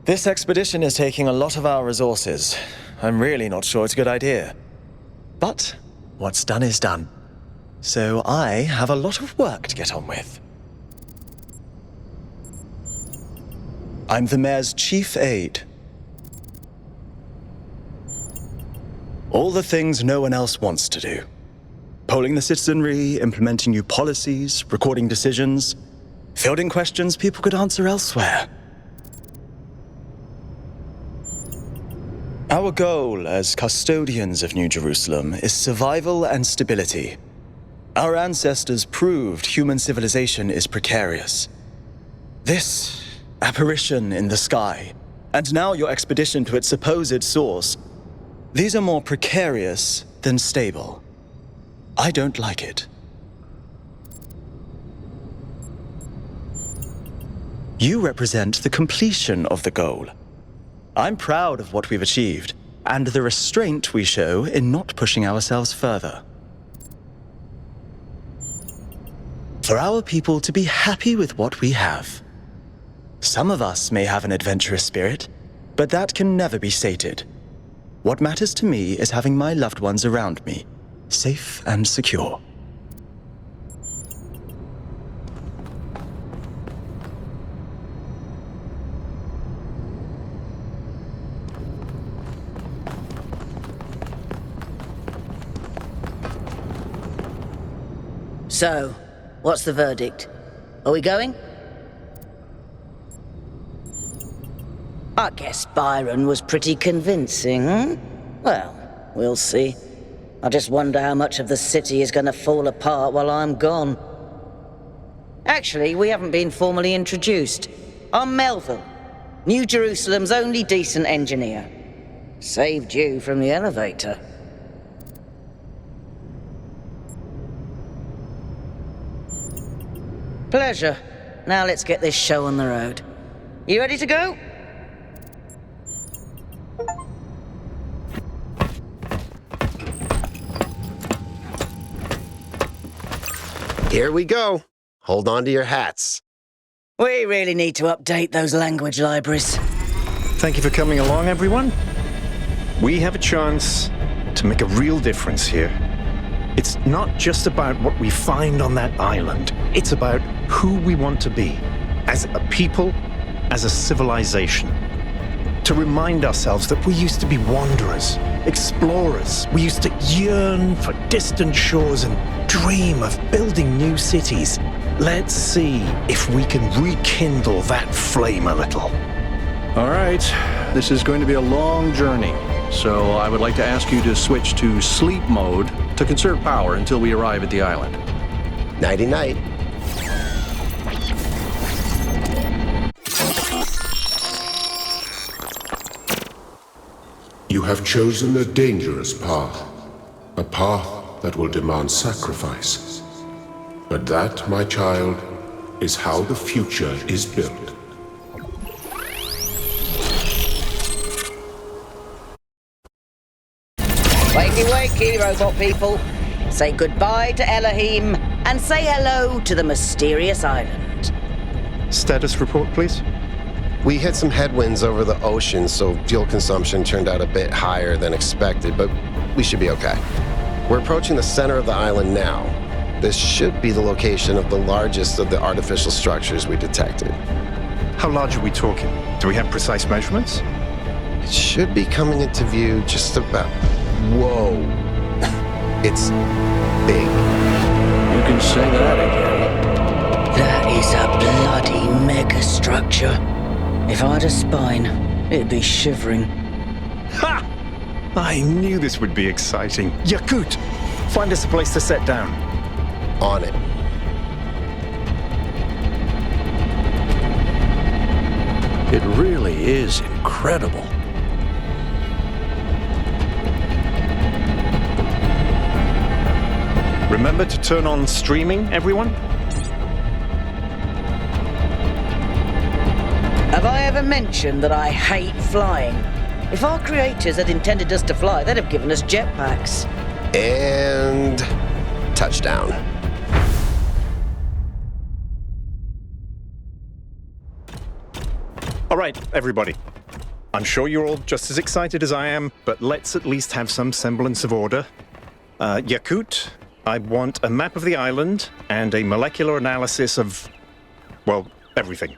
This expedition is taking a lot of our resources. I'm really not sure it's a good idea. But what's done is done. So I have a lot of work to get on with. I'm the mayor's chief aide. All the things no one else wants to do. Polling the citizenry, implementing new policies, recording decisions, fielding questions people could answer elsewhere. Our goal as custodians of New Jerusalem is survival and stability. Our ancestors proved human civilization is precarious. This apparition in the sky, and now your expedition to its supposed source, these are more precarious than stable. I don't like it. You represent the completion of the goal. I'm proud of what we've achieved, and the restraint we show in not pushing ourselves further. For our people to be happy with what we have. Some of us may have an adventurous spirit, but that can never be sated. What matters to me is having my loved ones around me, safe and secure. So, what's the verdict? Are we going? I guess Byron was pretty convincing, hmm? Well, we'll see. I just wonder how much of the city is going to fall apart while I'm gone. Actually, we haven't been formally introduced. I'm Melville, New Jerusalem's only decent engineer. Saved you from the elevator. Pleasure. Now let's get this show on the road. You ready to go? Here we go. Hold on to your hats. We really need to update those language libraries. Thank you for coming along, everyone. We have a chance to make a real difference here. It's not just about what we find on that island. It's about who we want to be, as a people, as a civilization. To remind ourselves that we used to be wanderers, explorers. We used to yearn for distant shores and dream of building new cities. Let's see if we can rekindle that flame a little. All right, this is going to be a long journey, so I would like to ask you to switch to sleep mode to conserve power until we arrive at the island. Nighty-night. You have chosen a dangerous path, a path that will demand sacrifice. But that, my child, is how the future is built. Wakey, wakey, robot people. Say goodbye to Elohim and say hello to the mysterious island. Status report, please. We hit some headwinds over the ocean, so fuel consumption turned out a bit higher than expected, but we should be okay. We're approaching the center of the island now. This should be the location of the largest of the artificial structures we detected. How large are we talking? Do we have precise measurements? It should be coming into view just about... Whoa. It's big. You can say that again. That is a bloody megastructure. If I had a spine, it'd be shivering. Ha! I knew this would be exciting. Yakut, find us a place to set down. On it. It really is incredible. Remember to turn on streaming, everyone? Have I ever mentioned that I hate flying? If our creators had intended us to fly, they'd have given us jetpacks. And... touchdown. All right, everybody. I'm sure you're all just as excited as I am, but let's at least have some semblance of order. Yakut, I want a map of the island and a molecular analysis of, well, everything.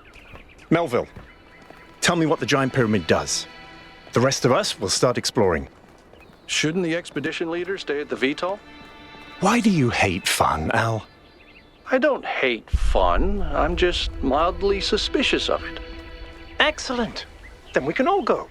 Melville, tell me what the giant pyramid does. The rest of us will start exploring. Shouldn't the expedition leader stay at the VTOL? Why do you hate fun, Al? I don't hate fun. I'm just mildly suspicious of it. Excellent. Then we can all go.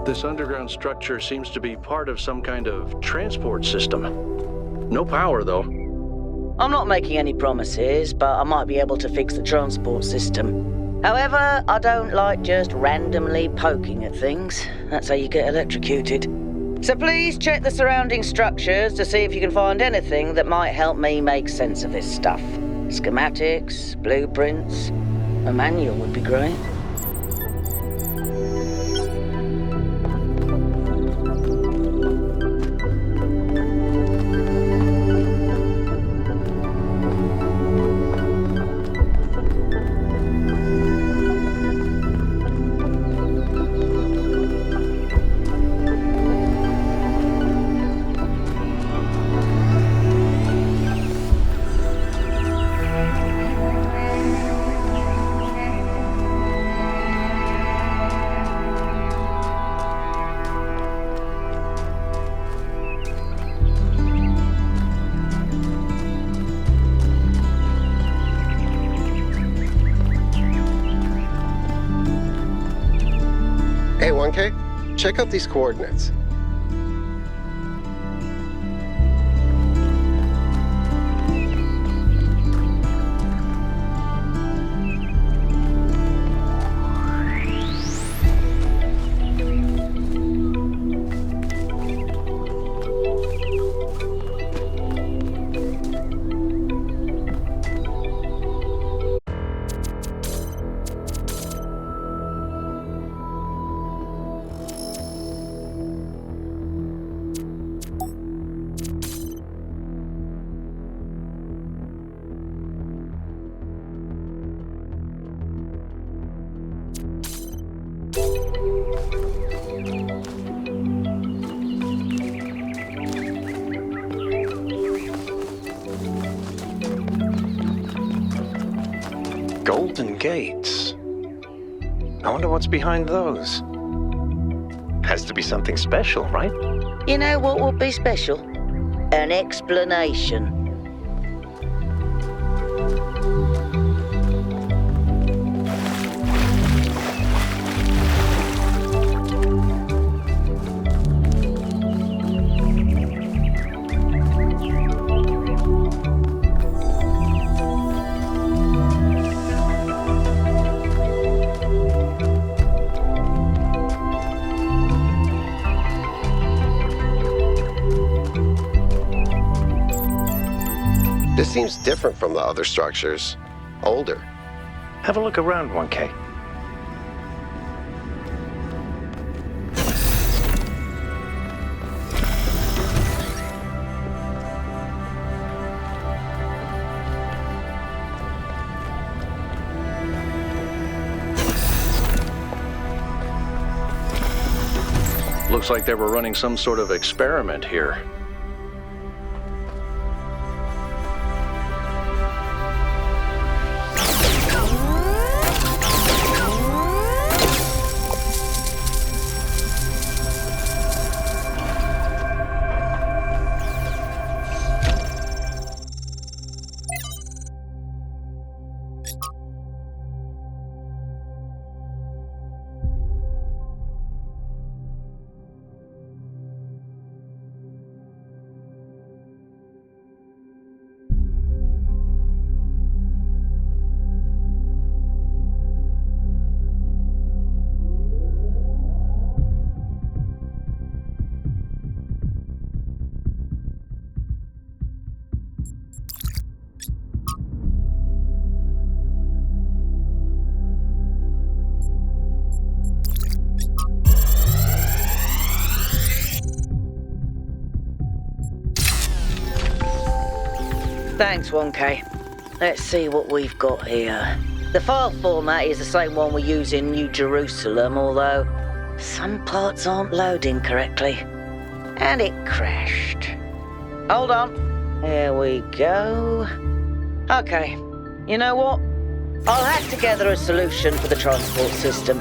This underground structure seems to be part of some kind of transport system. No power, though. I'm not making any promises, but I might be able to fix the transport system. However, I don't like just randomly poking at things. That's how you get electrocuted. So please check the surrounding structures to see if you can find anything that might help me make sense of this stuff. Schematics, blueprints, a manual would be great. Hey, 1K, check out these coordinates. Golden gates. I wonder what's behind those. Has to be something special, right? You know what would be special? An explanation. This seems different from the other structures. Older. Have a look around, 1K. Looks like they were running some sort of experiment here. Thanks, 1K. Let's see what we've got here. The file format is the same one we use in New Jerusalem, although some parts aren't loading correctly. And it crashed. Hold on. There we go. Okay. You know what? I'll hack together a solution for the transport system.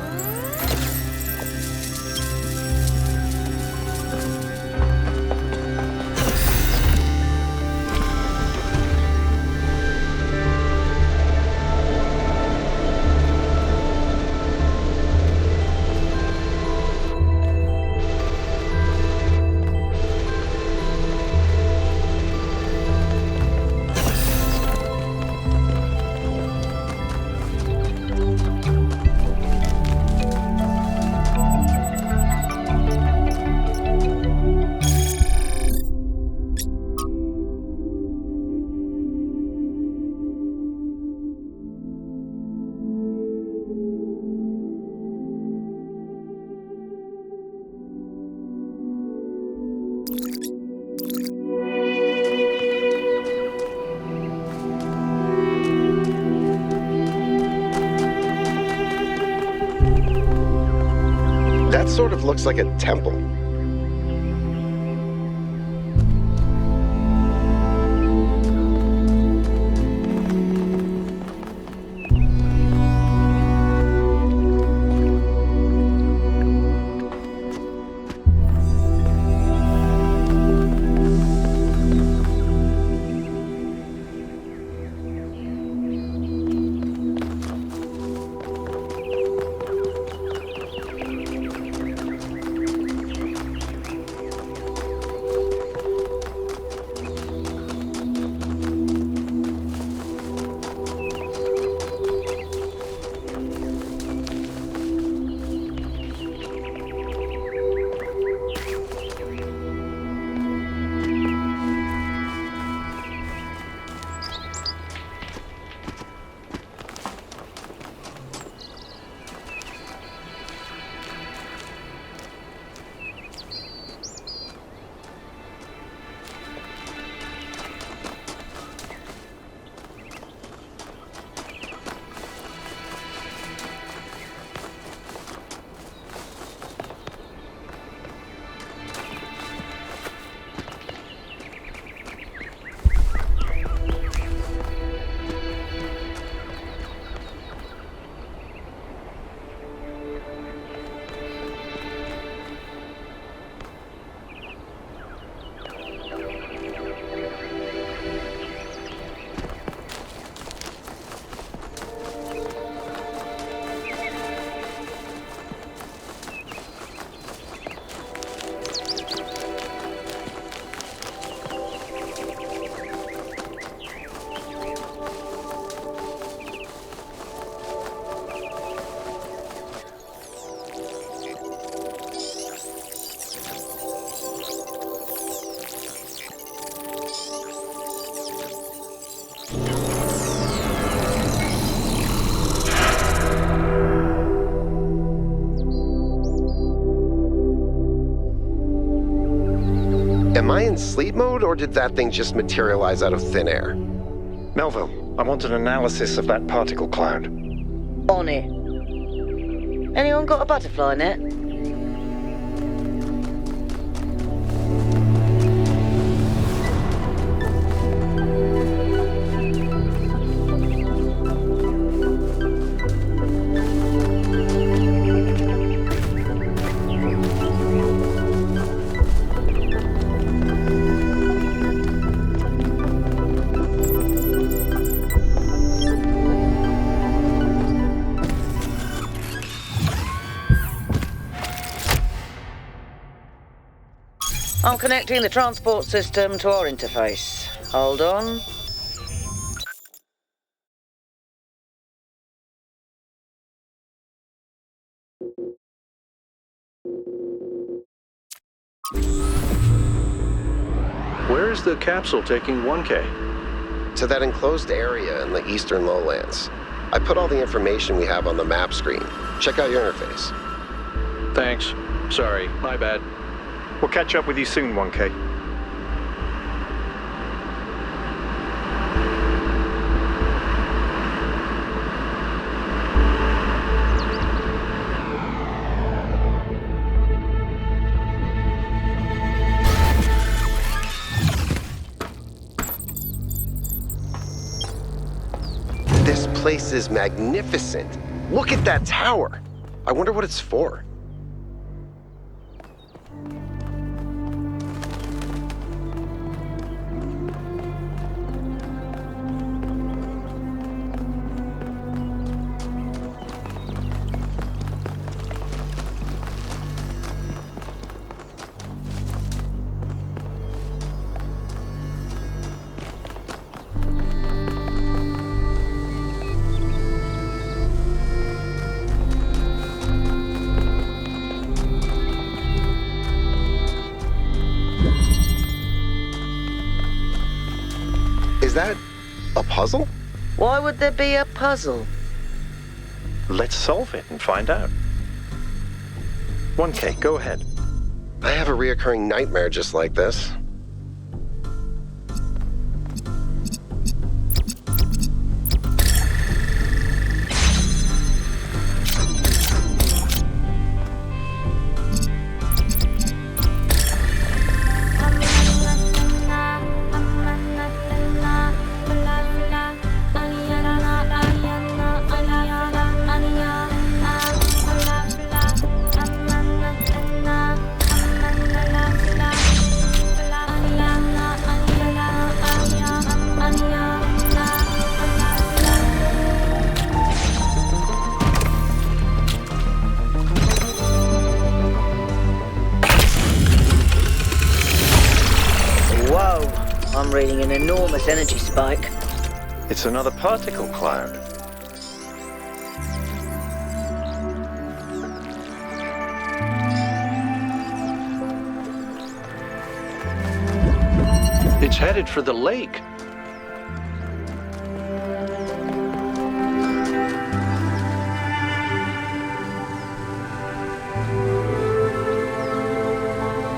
That sort of looks like a temple. Am I in sleep mode, or did that thing just materialize out of thin air? Melville, I want an analysis of that particle cloud. On it. Anyone got a butterfly net? I'm connecting the transport system to our interface. Hold on. Where is the capsule taking 1K? To that enclosed area in the eastern lowlands. I put all the information we have on the map screen. Check out your interface. Thanks. Sorry, my bad. We'll catch up with you soon, 1K. place is magnificent. Look at that tower. I wonder what it's for. Is that a puzzle? Why would there be a puzzle? Let's solve it and find out. 1K, go ahead. I have a reoccurring nightmare just like this. Whoa, I'm reading an enormous energy spike. It's another particle cloud. It's headed for the lake.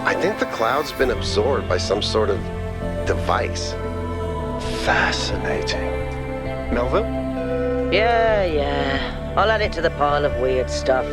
I think the cloud's been absorbed by some sort of device. Fascinating. Melville? Yeah. I'll add it to the pile of weird stuff.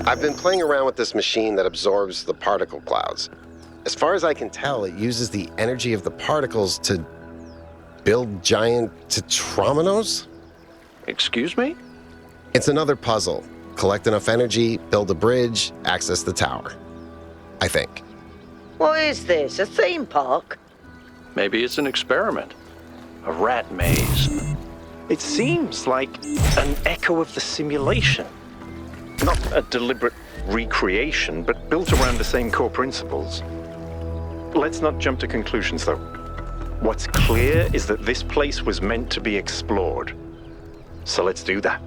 I've been playing around with this machine that absorbs the particle clouds. As far as I can tell, it uses the energy of the particles to build giant tetrominos? Excuse me? It's another puzzle. Collect enough energy, build a bridge, access the tower. I think. What is this, a theme park? Maybe it's an experiment. A rat maze. It seems like an echo of the simulation. Not a deliberate recreation, but built around the same core principles. Let's not jump to conclusions, though. What's clear is that this place was meant to be explored. So let's do that.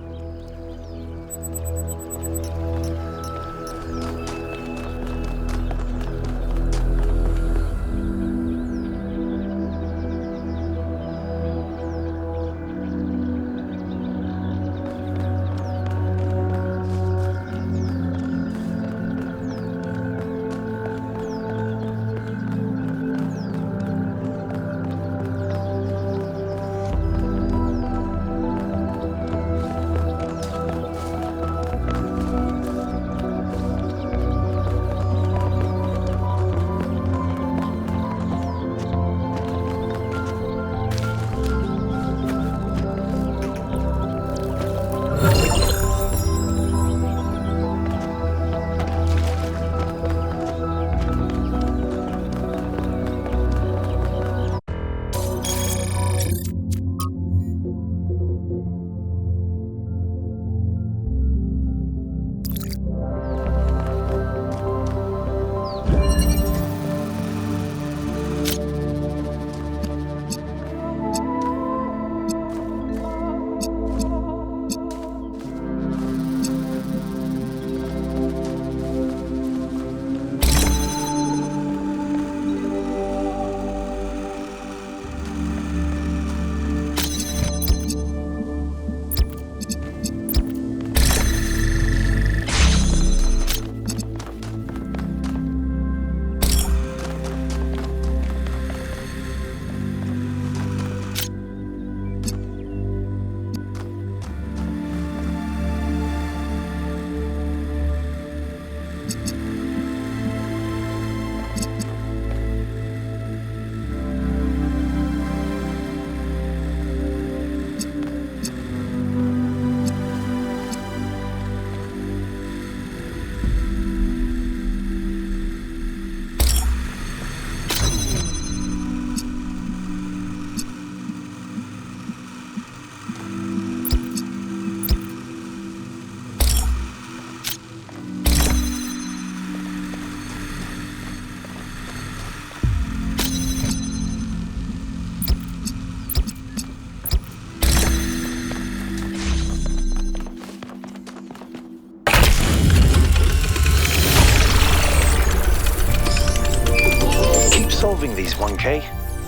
Solving these, 1K.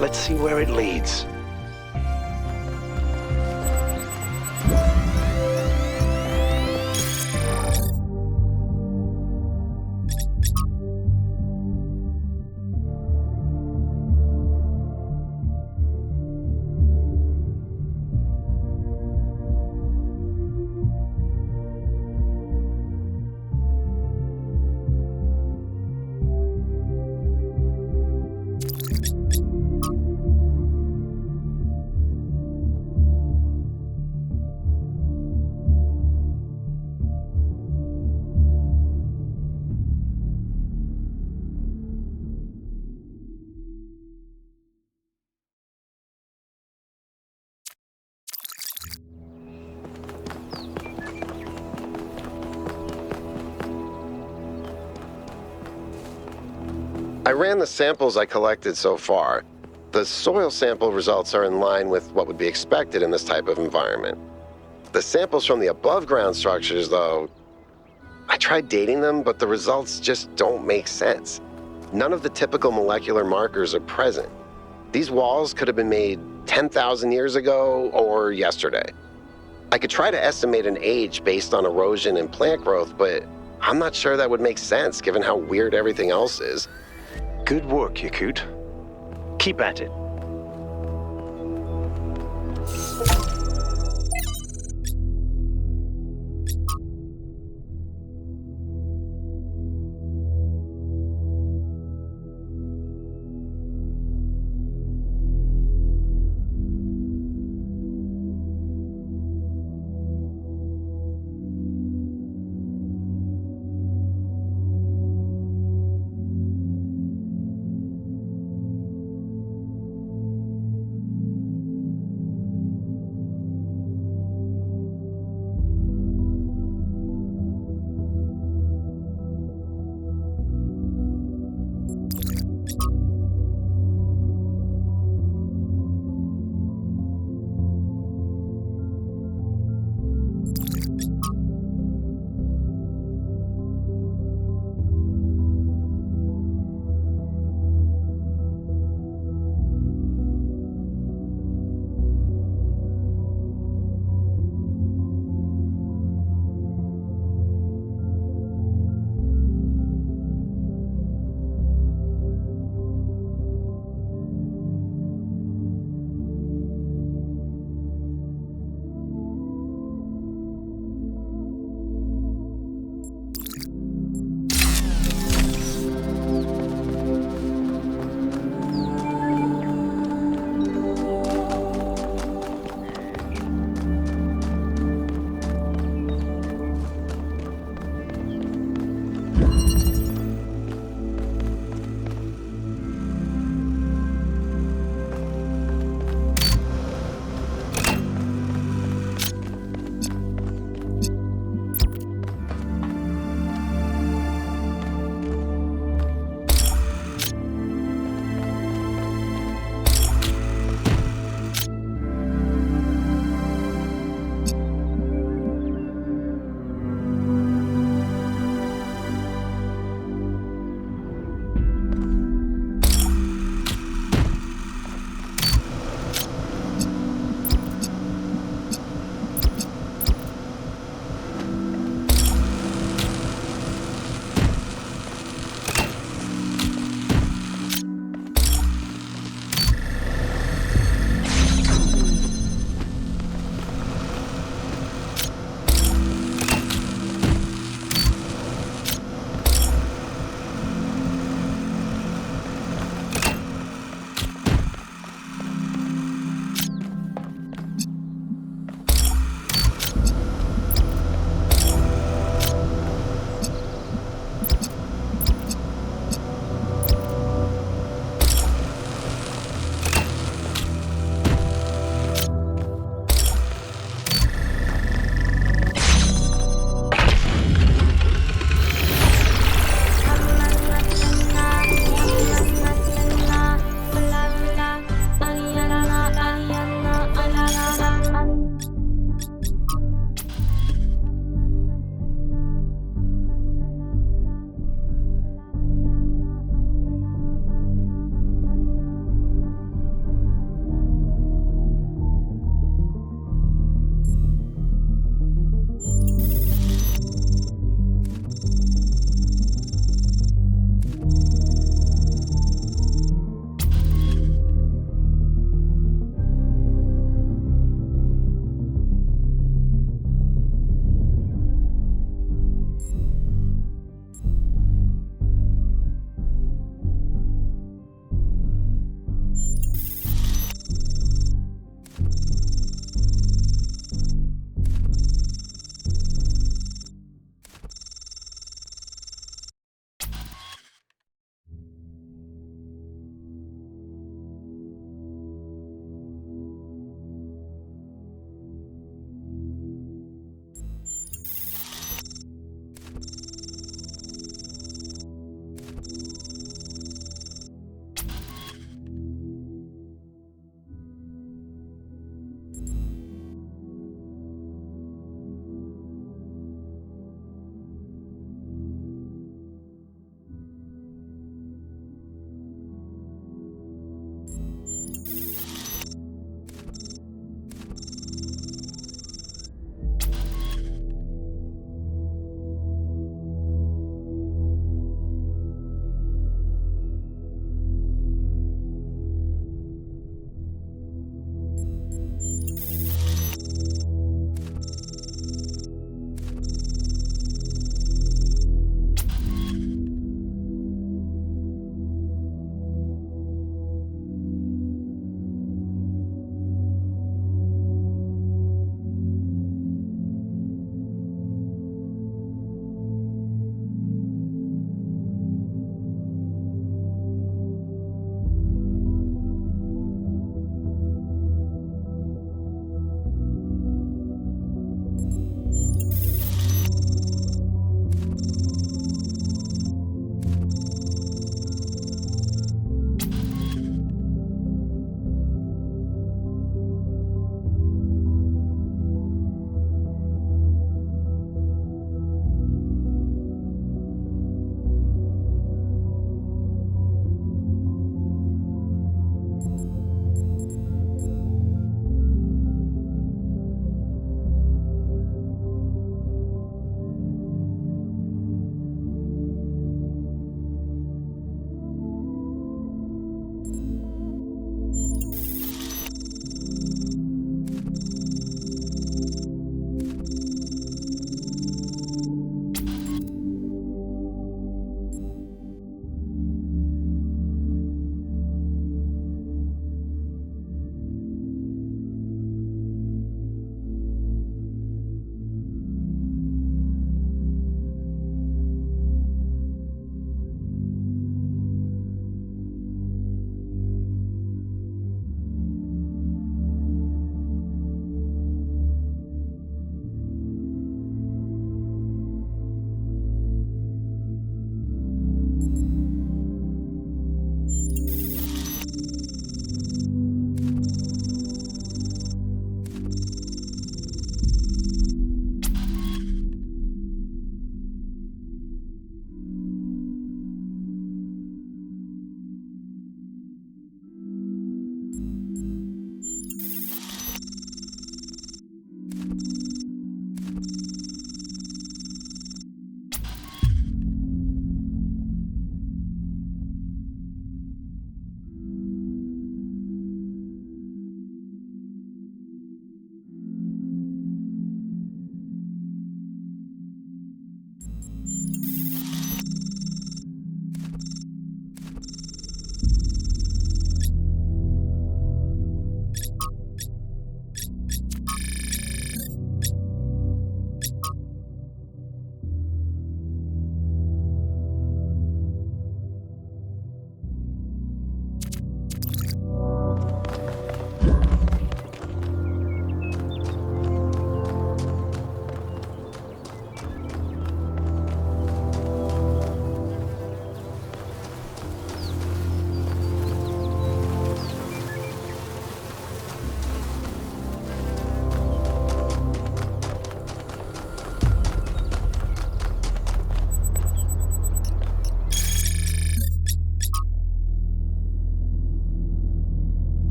Let's see where it leads. I ran the samples I collected so far. The soil sample results are in line with what would be expected in this type of environment. The samples from the above-ground structures, though, I tried dating them, but the results just don't make sense. None of the typical molecular markers are present. These walls could have been made 10,000 years ago or yesterday. I could try to estimate an age based on erosion and plant growth, but I'm not sure that would make sense given how weird everything else is. Good work, Yakut. Keep at it.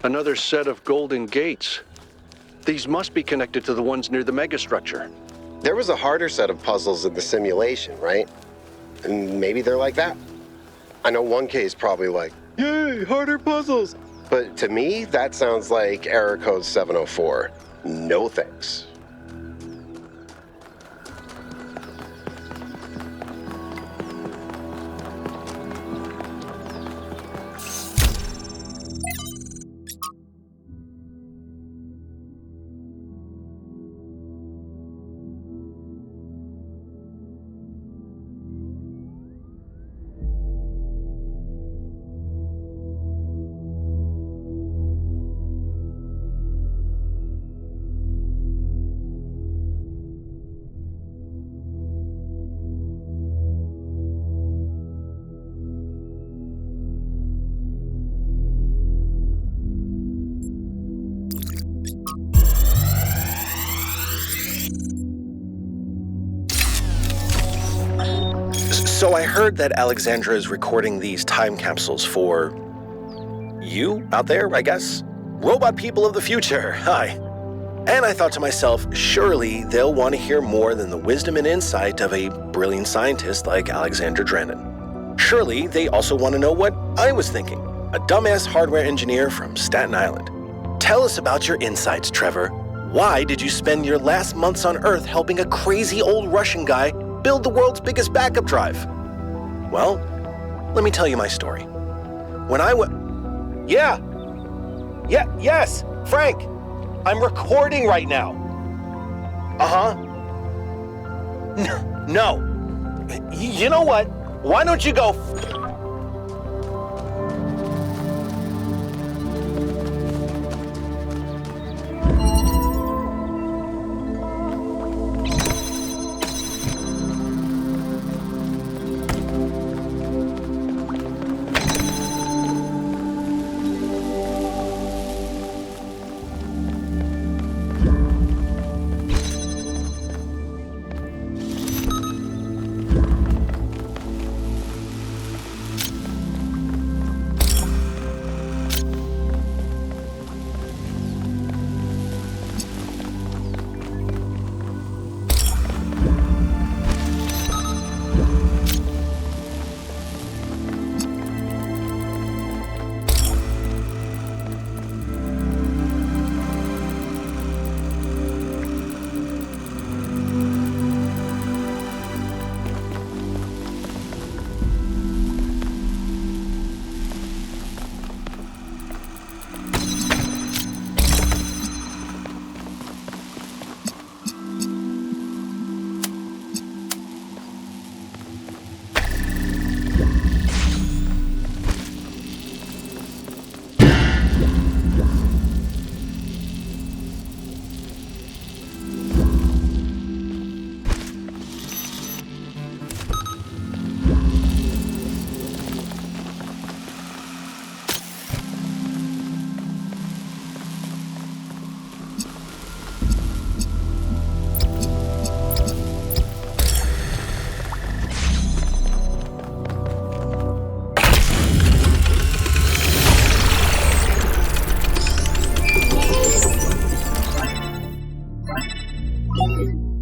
Another set of golden gates. These must be connected to the ones near the megastructure. There was a harder set of puzzles in the simulation, right? And maybe they're like that. I know 1K is probably like, yay, harder puzzles. But to me, that sounds like error code 704. No thanks. So I heard that Alexandra is recording these time capsules for you out there, I guess? Robot people of the future, hi. And I thought to myself, surely they'll want to hear more than the wisdom and insight of a brilliant scientist like Alexandra Drennan. Surely they also want to know what I was thinking, a dumbass hardware engineer from Staten Island. Tell us about your insights, Trevor. Why did you spend your last months on Earth helping a crazy old Russian guy build the world's biggest backup drive? Well, let me tell you my story. When I was... Yes, Frank! I'm recording right now. Uh-huh. No. You know what? Why don't you go...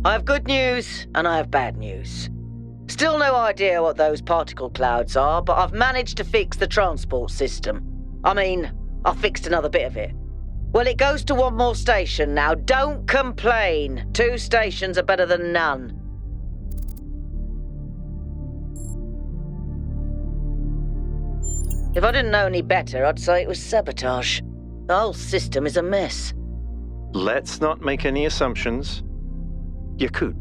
I have good news and I have bad news. Still no idea what those particle clouds are, but I've managed to fix the transport system. I fixed another bit of it. Well, it goes to one more station now. Don't complain. 2 stations are better than none. If I didn't know any better, I'd say it was sabotage. The whole system is a mess. Let's not make any assumptions. Yakut,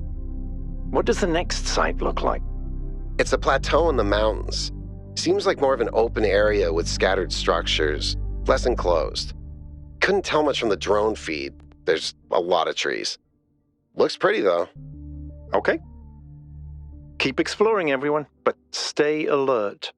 what does the next site look like? It's a plateau in the mountains. Seems like more of an open area with scattered structures, less enclosed. Couldn't tell much from the drone feed. There's a lot of trees. Looks pretty, though. Okay. Keep exploring, everyone, but stay alert.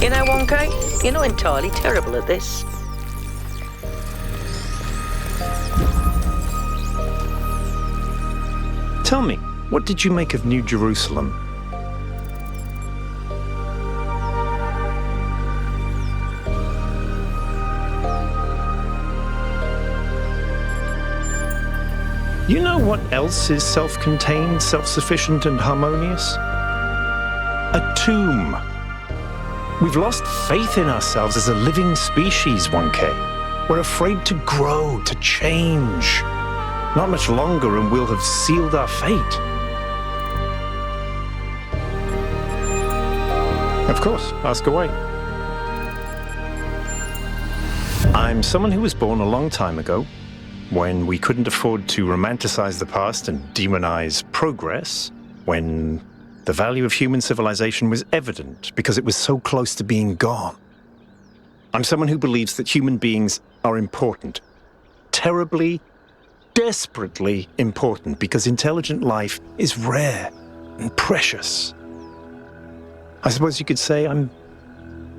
You know, Wonka, you're not entirely terrible at this. Tell me, what did you make of New Jerusalem? You know what else is self-contained, self-sufficient, and harmonious? A tomb. We've lost faith in ourselves as a living species, 1K. We're afraid to grow, to change. Not much longer and we'll have sealed our fate. Of course, ask away. I'm someone who was born a long time ago, when we couldn't afford to romanticize the past and demonize progress, when the value of human civilization was evident because it was so close to being gone. I'm someone who believes that human beings are important, terribly, desperately important, because intelligent life is rare and precious. I suppose you could say I'm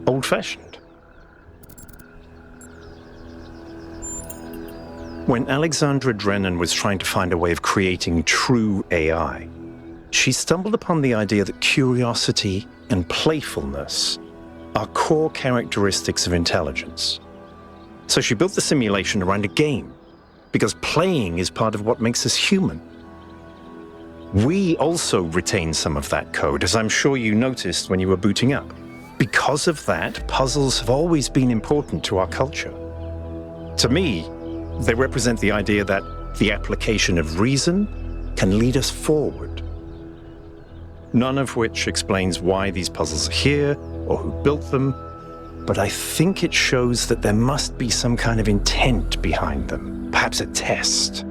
old-fashioned. When Alexandra Drennan was trying to find a way of creating true AI, she stumbled upon the idea that curiosity and playfulness are core characteristics of intelligence. So she built the simulation around a game, because playing is part of what makes us human. We also retain some of that code, as I'm sure you noticed when you were booting up. Because of that, puzzles have always been important to our culture. To me, they represent the idea that the application of reason can lead us forward. None of which explains why these puzzles are here or who built them, but I think it shows that there must be some kind of intent behind them, perhaps a test.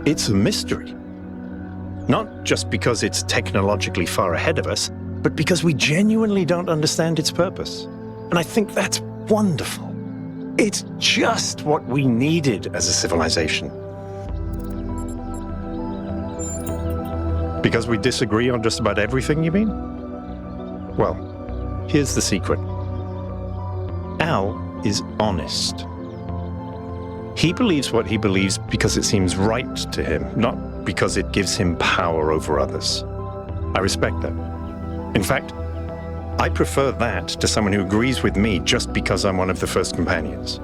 It's a mystery. Not just because it's technologically far ahead of us, but because we genuinely don't understand its purpose. And I think that's wonderful. It's just what we needed as a civilization. Because we disagree on just about everything, you mean? Well, here's the secret. Al is honest. He believes what he believes because it seems right to him, not because it gives him power over others. I respect that. In fact, I prefer that to someone who agrees with me just because I'm one of the first companions.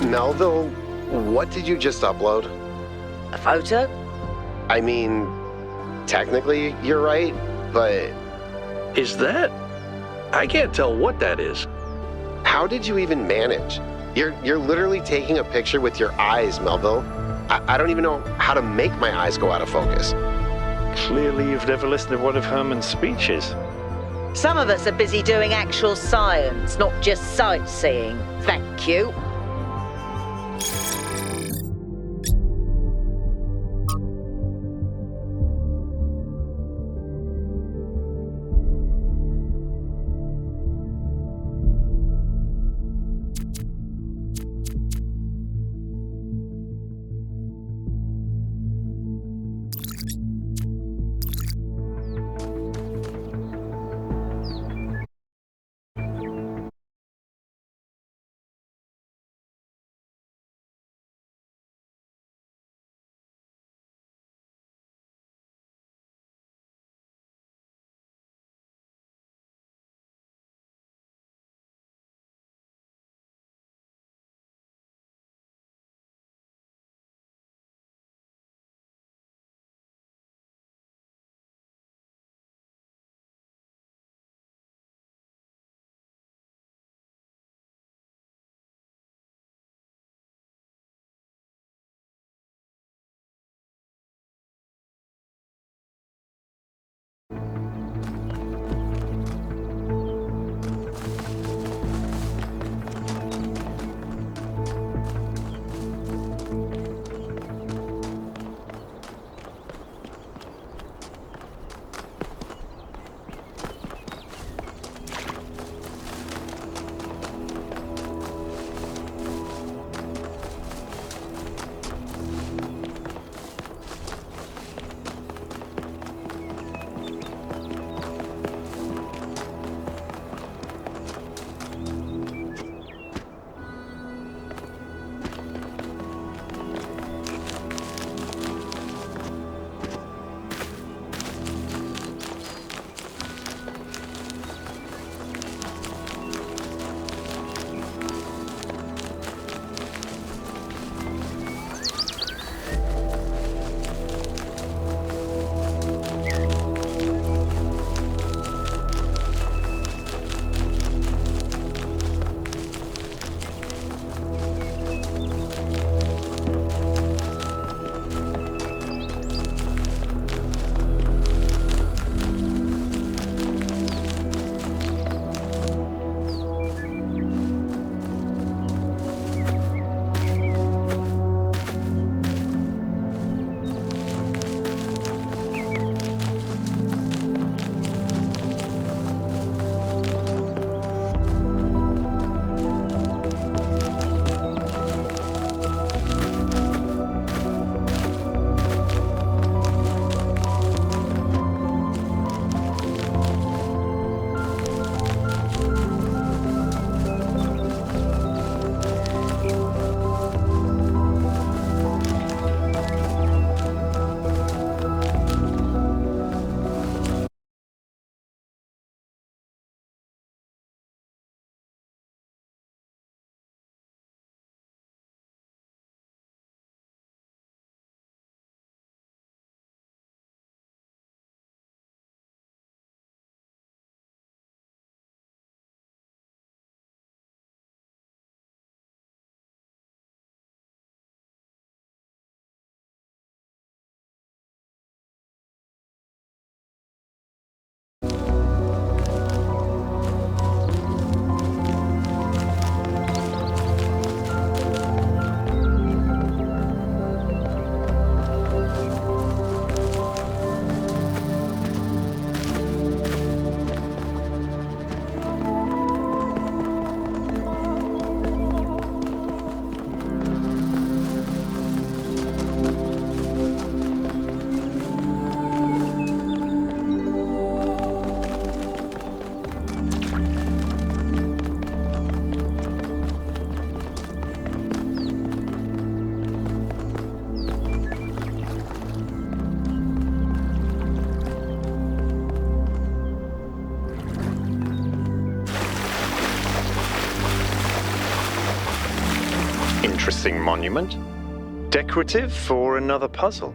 Melville, what did you just upload? A photo? I mean, technically you're right, but... Is that? I can't tell what that is. How did you even manage? You're literally taking a picture with your eyes, Melville. I don't even know how to make my eyes go out of focus. Clearly you've never listened to one of Herman's speeches. Some of us are busy doing actual science, not just sightseeing. Thank you. interesting monument. Decorative for another puzzle.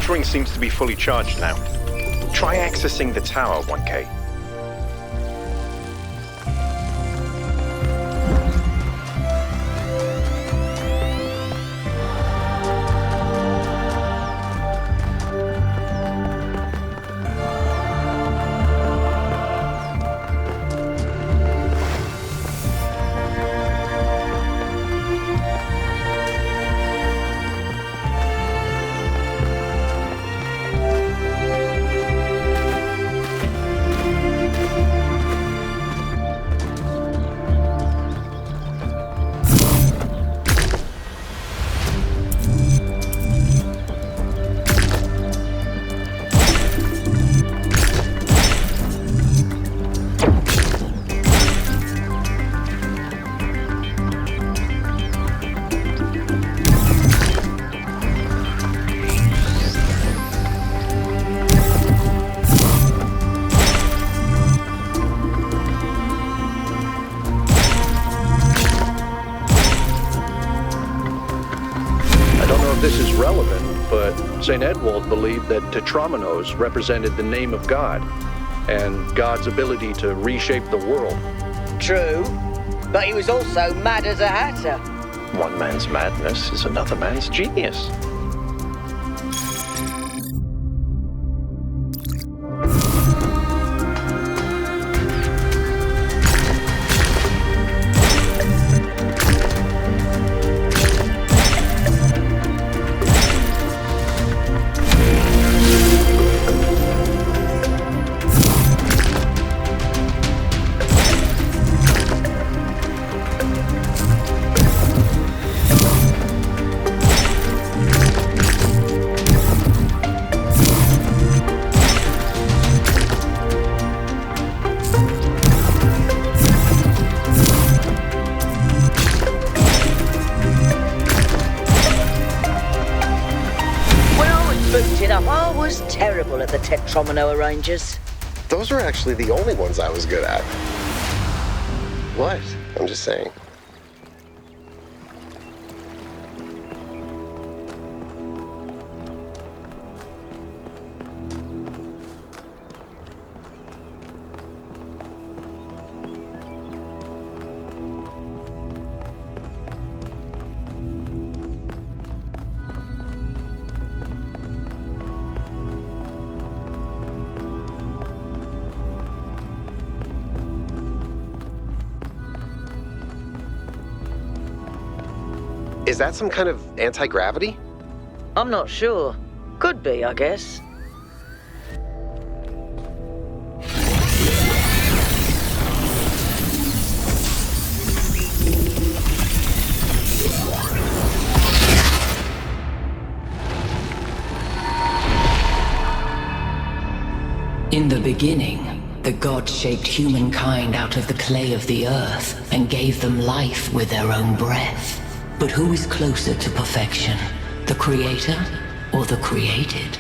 metering seems to be fully charged now. Try accessing the tower, 1K. This is relevant, but St. Edwald believed that Tetramenos represented the name of God and God's ability to reshape the world. True, but he was also mad as a hatter. One man's madness is another man's genius. I was terrible at the Tetromino arrangers. Those were actually the only ones I was good at. What? I'm just saying. Is that some kind of anti-gravity? I'm not sure. Could be, I guess. In the beginning, the gods shaped humankind out of the clay of the earth and gave them life with their own breath. But who is closer to perfection, the creator or the created?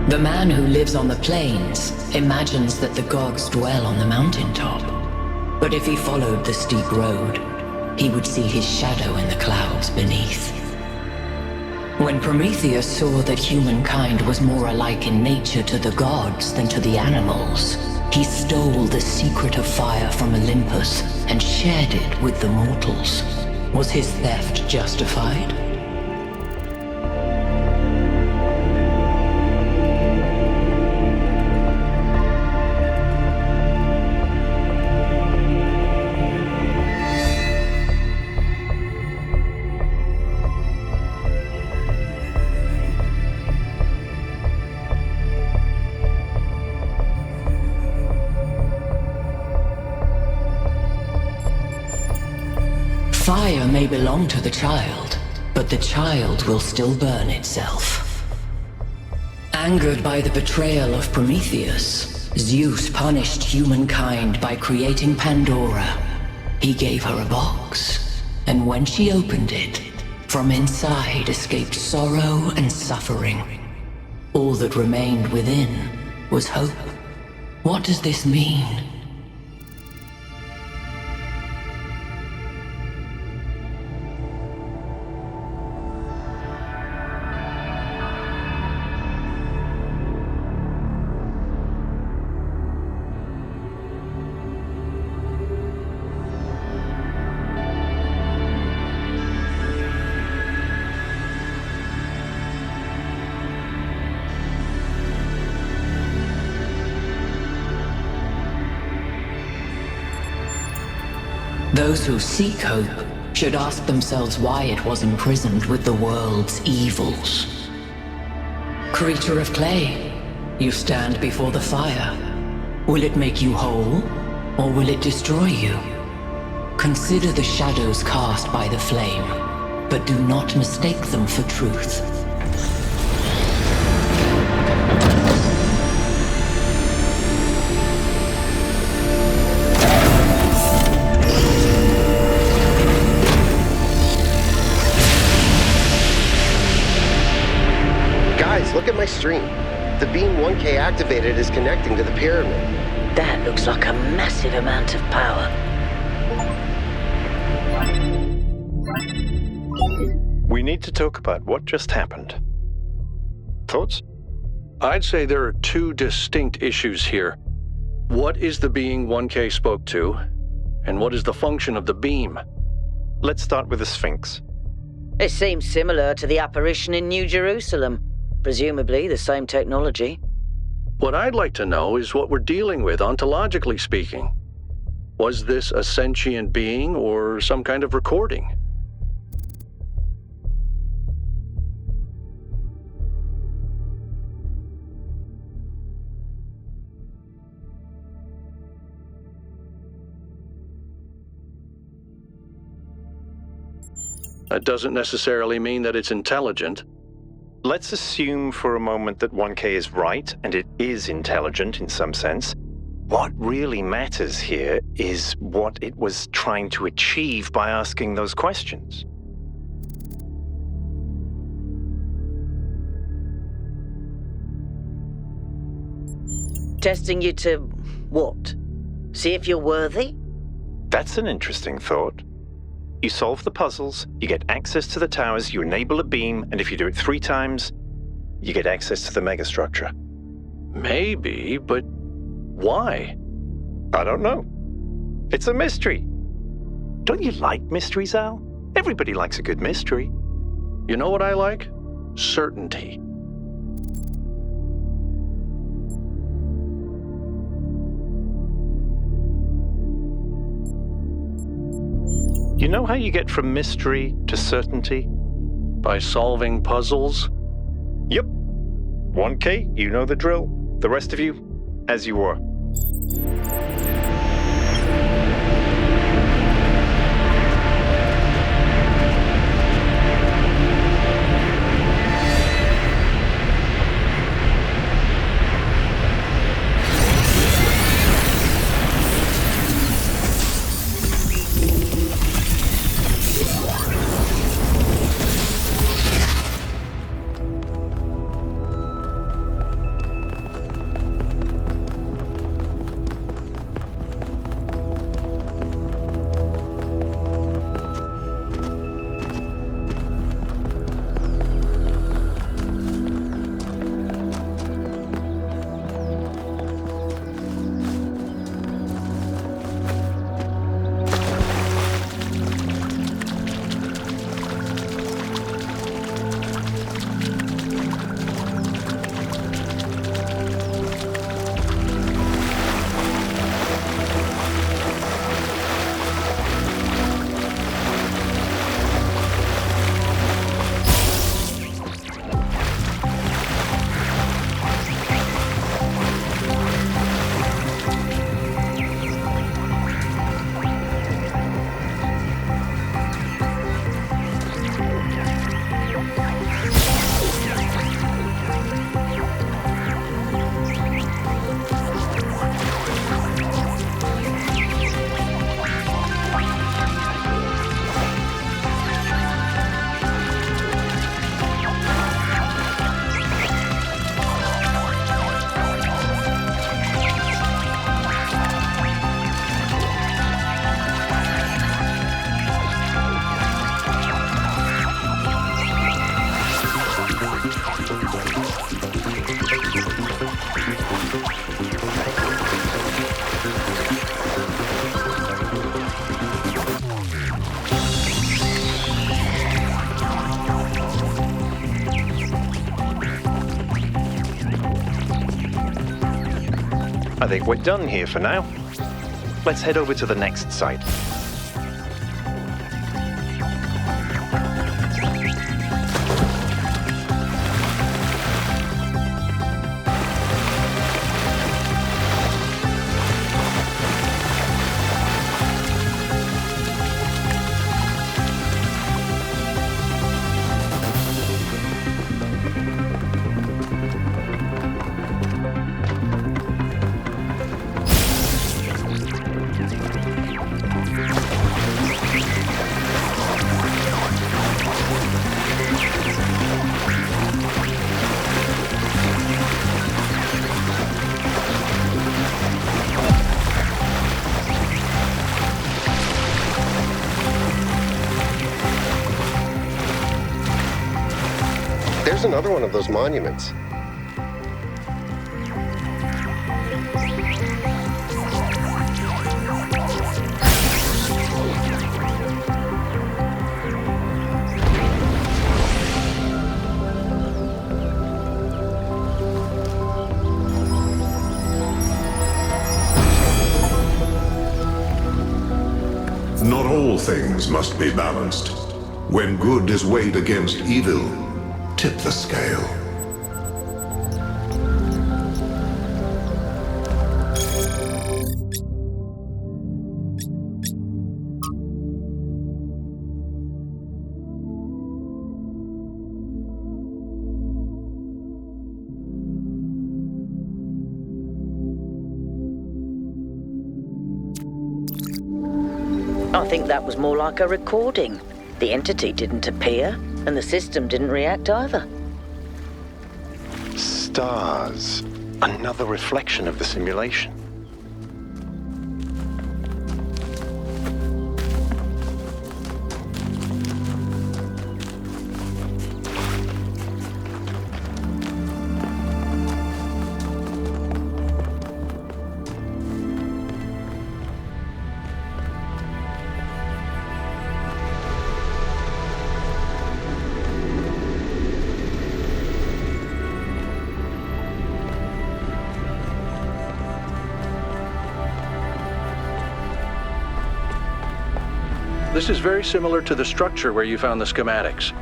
The man who lives on the plains imagines that the gods dwell on the mountaintop. But if he followed the steep road, he would see his shadow in the clouds beneath. When Prometheus saw that humankind was more alike in nature to the gods than to the animals, he stole the secret of fire from Olympus and shared it with the mortals. Was his theft justified? Fire may belong to the child, but the child will still burn itself. Angered by the betrayal of Prometheus, Zeus punished humankind by creating Pandora. He gave her a box, and And when she opened it, from inside escaped sorrow and suffering. All that remained within was hope. What does this mean? Those who seek hope should ask themselves why it was imprisoned with the world's evils. Creature of clay, you stand before the fire. Will it make you whole, or will it destroy you? Consider the shadows cast by the flame, but do not mistake them for truth. Look at my stream. The beam 1K activated is connecting to the pyramid. That looks like a massive amount of power. We need to talk about what just happened. Thoughts? I'd say there are two distinct issues here. What is the being 1K spoke to, and what is the function of the beam? Let's start with the Sphinx. It seems similar to the apparition in New Jerusalem. Presumably the same technology. What I'd like to know is what we're dealing with, ontologically speaking. Was this a sentient being or some kind of recording? That doesn't necessarily mean that it's intelligent. Let's assume for a moment that 1K is right, and it is intelligent in some sense. What really matters here is what it was trying to achieve by asking those questions. Testing you to what? See if you're worthy? That's an interesting thought. You solve the puzzles, you get access to the towers, you enable a beam, and if you do it 3 times, you get access to the megastructure. Maybe, but why? I don't know. It's a mystery. Don't you like mysteries, Al? Everybody likes a good mystery. You know what I like? Certainty. You know how you get from mystery to certainty? By solving puzzles? Yep. 1K, you know the drill. The rest of you, as you were. I think we're done here for now. Let's head over to the next site. There's another one of those monuments. Not all things must be balanced. When good is weighed against evil, tip the scale. I think that was more like a recording. The entity didn't appear, and the system didn't react either. Stars. Another reflection of the simulation. This is very similar to the structure where you found the schematics.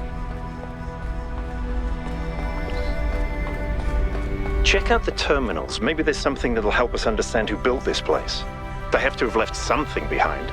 Check out the terminals. Maybe there's something that'll help us understand who built this place. They have to have left something behind.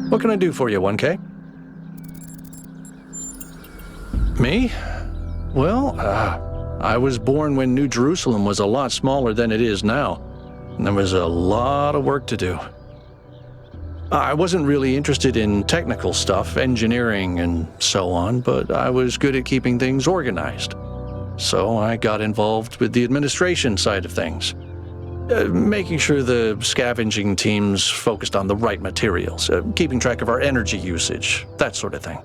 What can I do for you, 1K? Me? Well, I was born when New Jerusalem was a lot smaller than it is now, and there was a lot of work to do. I wasn't really interested in technical stuff, engineering and so on, but I was good at keeping things organized. So I got involved with the administration side of things, making sure the scavenging teams focused on the right materials, keeping track of our energy usage, that sort of thing.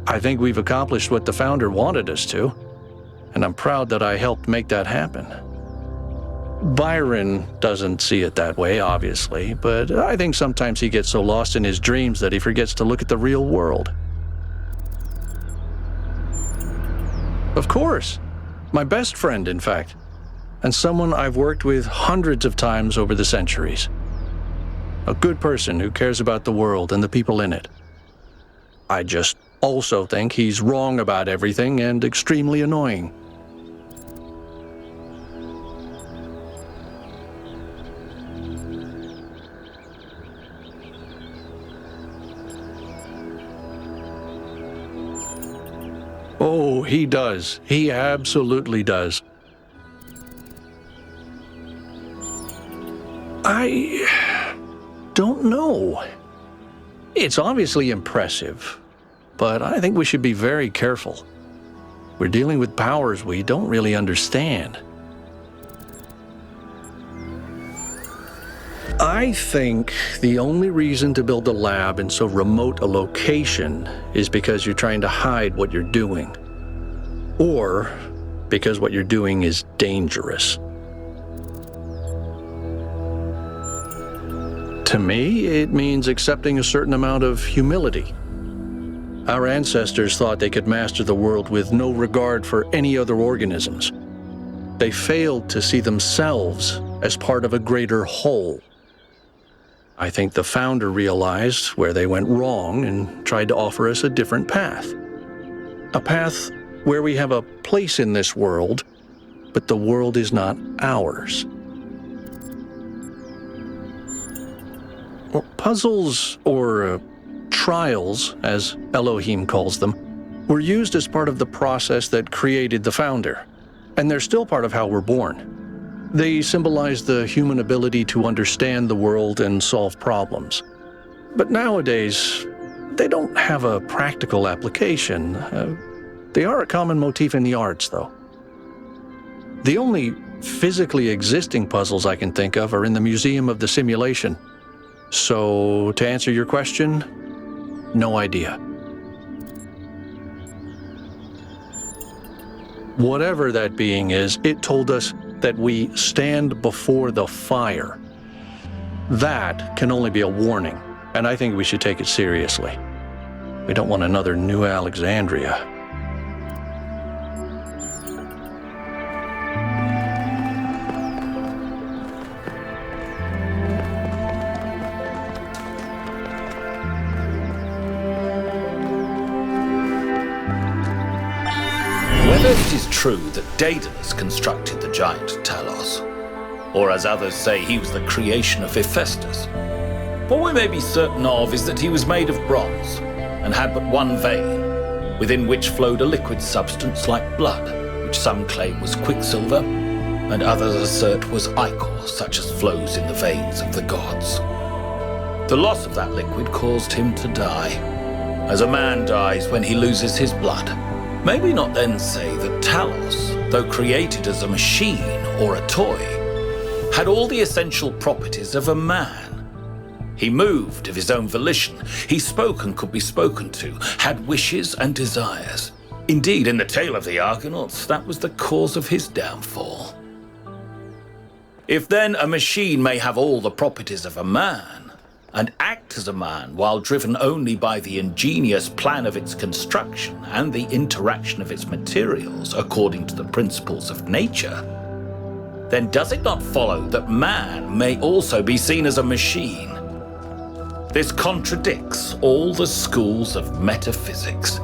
I think we've accomplished what the founder wanted us to, and I'm proud that I helped make that happen. Byron doesn't see it that way, obviously, but I think sometimes he gets so lost in his dreams that he forgets to look at the real world. Of course. My best friend, in fact, and someone I've worked with hundreds of times over the centuries. A good person who cares about the world and the people in it. I just also think he's wrong about everything and extremely annoying. Oh, he does. He absolutely does. I don't know. It's obviously impressive, but I think we should be very careful. We're dealing with powers we don't really understand. I think the only reason to build a lab in so remote a location is because you're trying to hide what you're doing. Or because what you're doing is dangerous. To me, it means accepting a certain amount of humility. Our ancestors thought they could master the world with no regard for any other organisms. They failed to see themselves as part of a greater whole. I think the founder realized where they went wrong and tried to offer us a different path. A path where we have a place in this world, but the world is not ours. Well, puzzles, or trials, as Elohim calls them, were used as part of the process that created the founder, and they're still part of how we're born. They symbolize the human ability to understand the world and solve problems. But nowadays, they don't have a practical application. They are a common motif in the arts, though. The only physically existing puzzles I can think of are in the Museum of the Simulation. So, to answer your question, no idea. Whatever that being is, it told us that we stand before the fire. That can only be a warning, and I think we should take it seriously. We don't want another New Alexandria. Whether it is true that Daedalus constructed the giant Talos, or as others say he was the creation of Hephaestus, what we may be certain of is that he was made of bronze and had but one vein, within which flowed a liquid substance like blood, which some claim was quicksilver, and others assert was ichor, such as flows in the veins of the gods. The loss of that liquid caused him to die, as a man dies when he loses his blood. May we not then say that Talos, though created as a machine or a toy, had all the essential properties of a man? He moved of his own volition, he spoke and could be spoken to, had wishes and desires. Indeed, in the tale of the Argonauts, that was the cause of his downfall. If then a machine may have all the properties of a man, and act as a man while driven only by the ingenious plan of its construction and the interaction of its materials according to the principles of nature, then does it not follow that man may also be seen as a machine? This contradicts all the schools of metaphysics.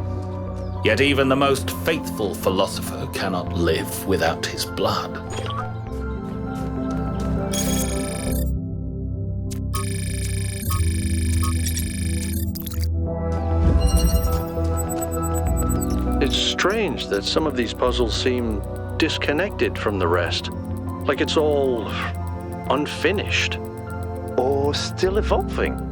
Yet even the most faithful philosopher cannot live without his blood. strange that some of these puzzles seem disconnected from the rest. Like it's all unfinished. Or still evolving.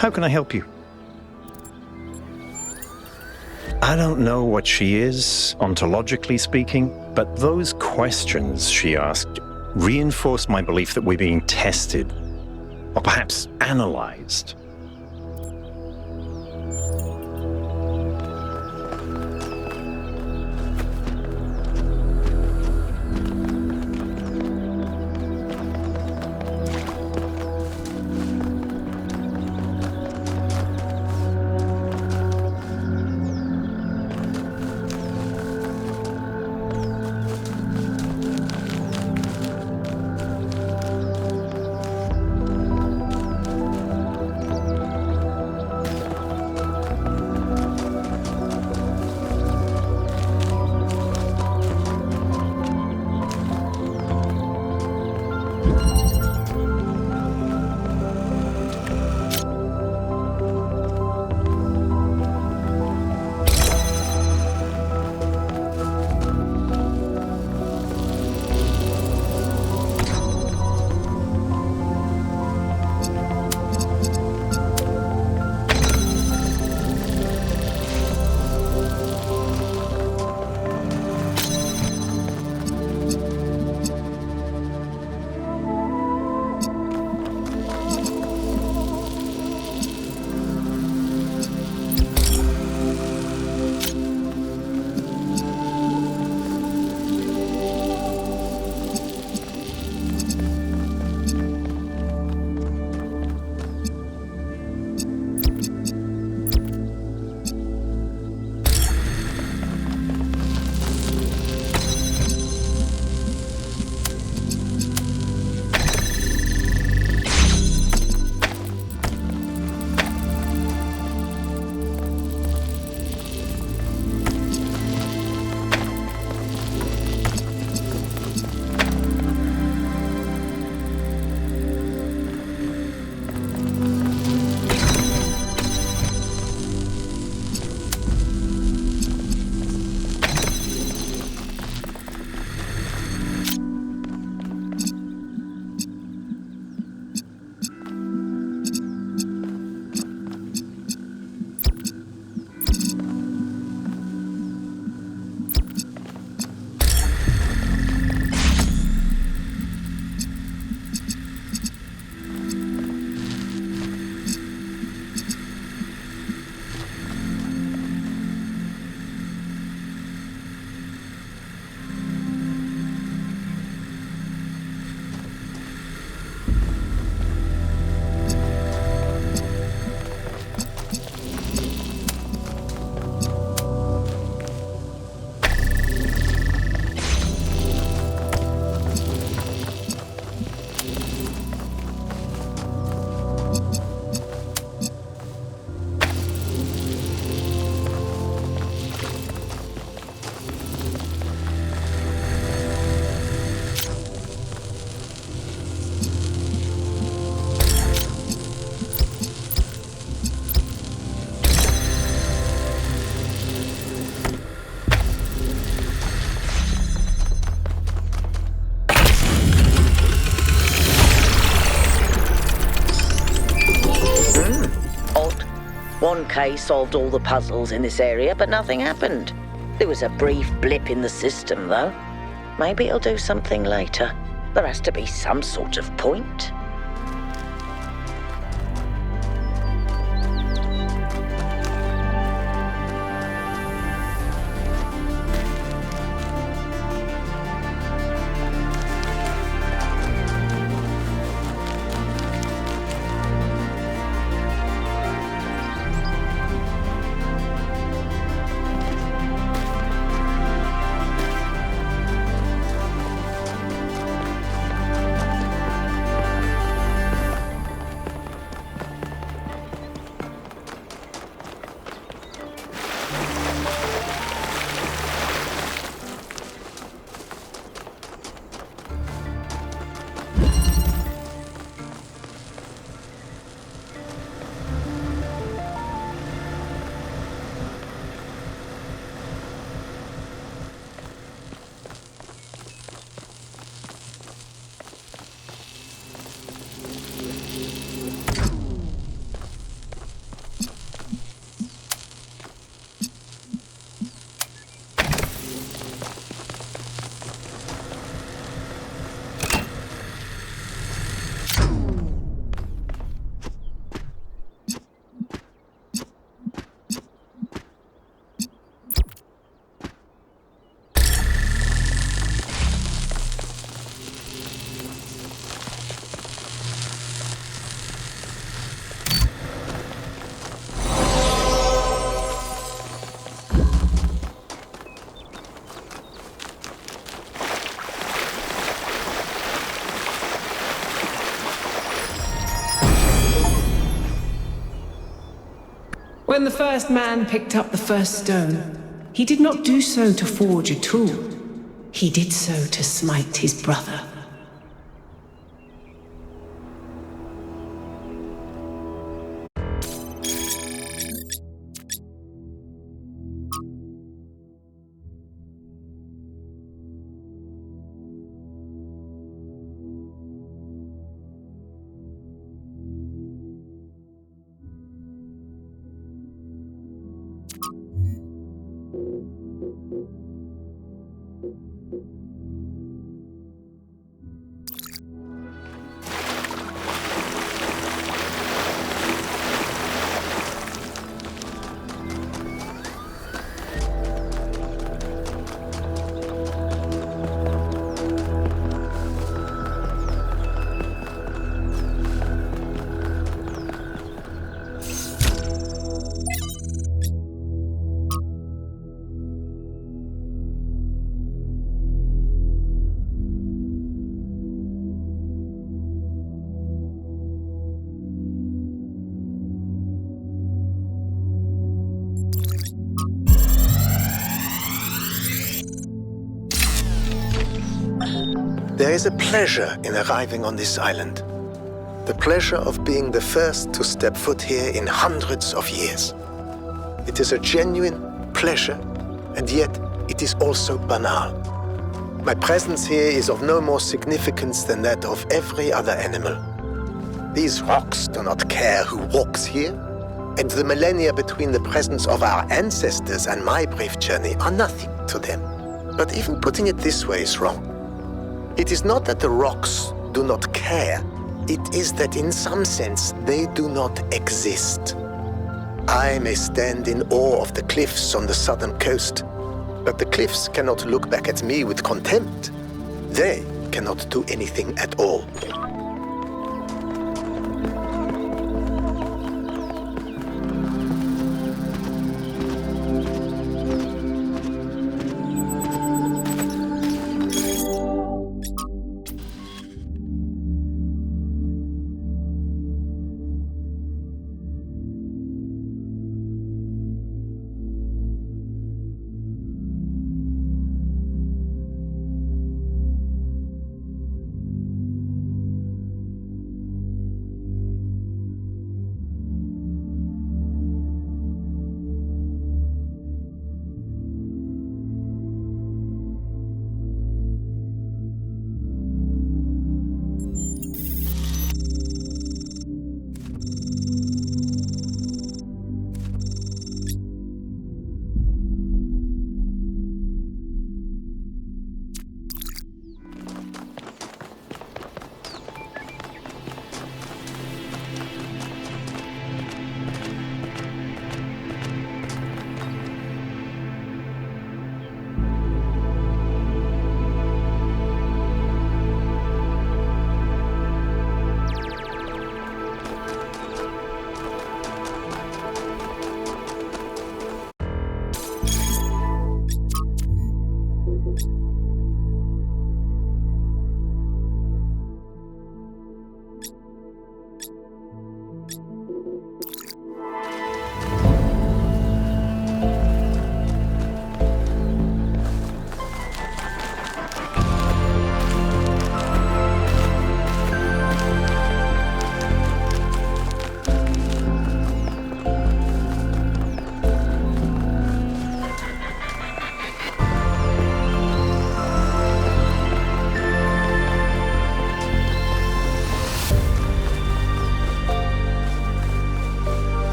How can I help you? I don't know what she is, ontologically speaking, but those questions she asked reinforce my belief that we're being tested, or perhaps analyzed. 1K solved all the puzzles in this area, but nothing happened. There was a brief blip in the system, though. Maybe it'll do something later. There has to be some sort of point. When the first man picked up the first stone, he did not do so to forge a tool. He did so to smite his brother. There is a pleasure in arriving on this island. The pleasure of being the first to step foot here in hundreds of years. It is a genuine pleasure, and yet it is also banal. My presence here is of no more significance than that of every other animal. These rocks do not care who walks here, and the millennia between the presence of our ancestors and my brief journey are nothing to them. But even putting it this way is wrong. It is not that the rocks do not care, it is that in some sense they do not exist. I may stand in awe of the cliffs on the southern coast, but the cliffs cannot look back at me with contempt. They cannot do anything at all.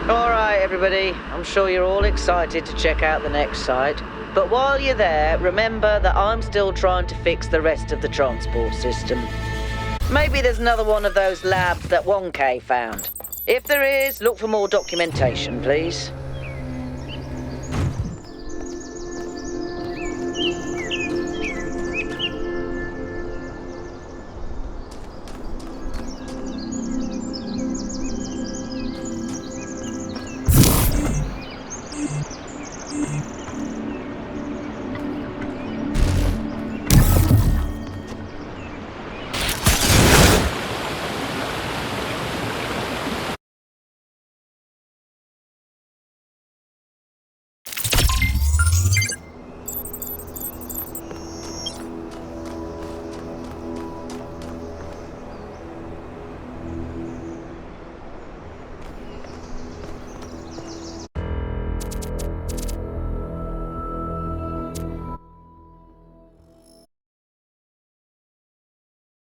Alright, everybody. I'm sure you're all excited to check out the next site. But while you're there, remember that I'm still trying to fix the rest of the transport system. Maybe there's another one of those labs that 1K found. If there is, look for more documentation, please.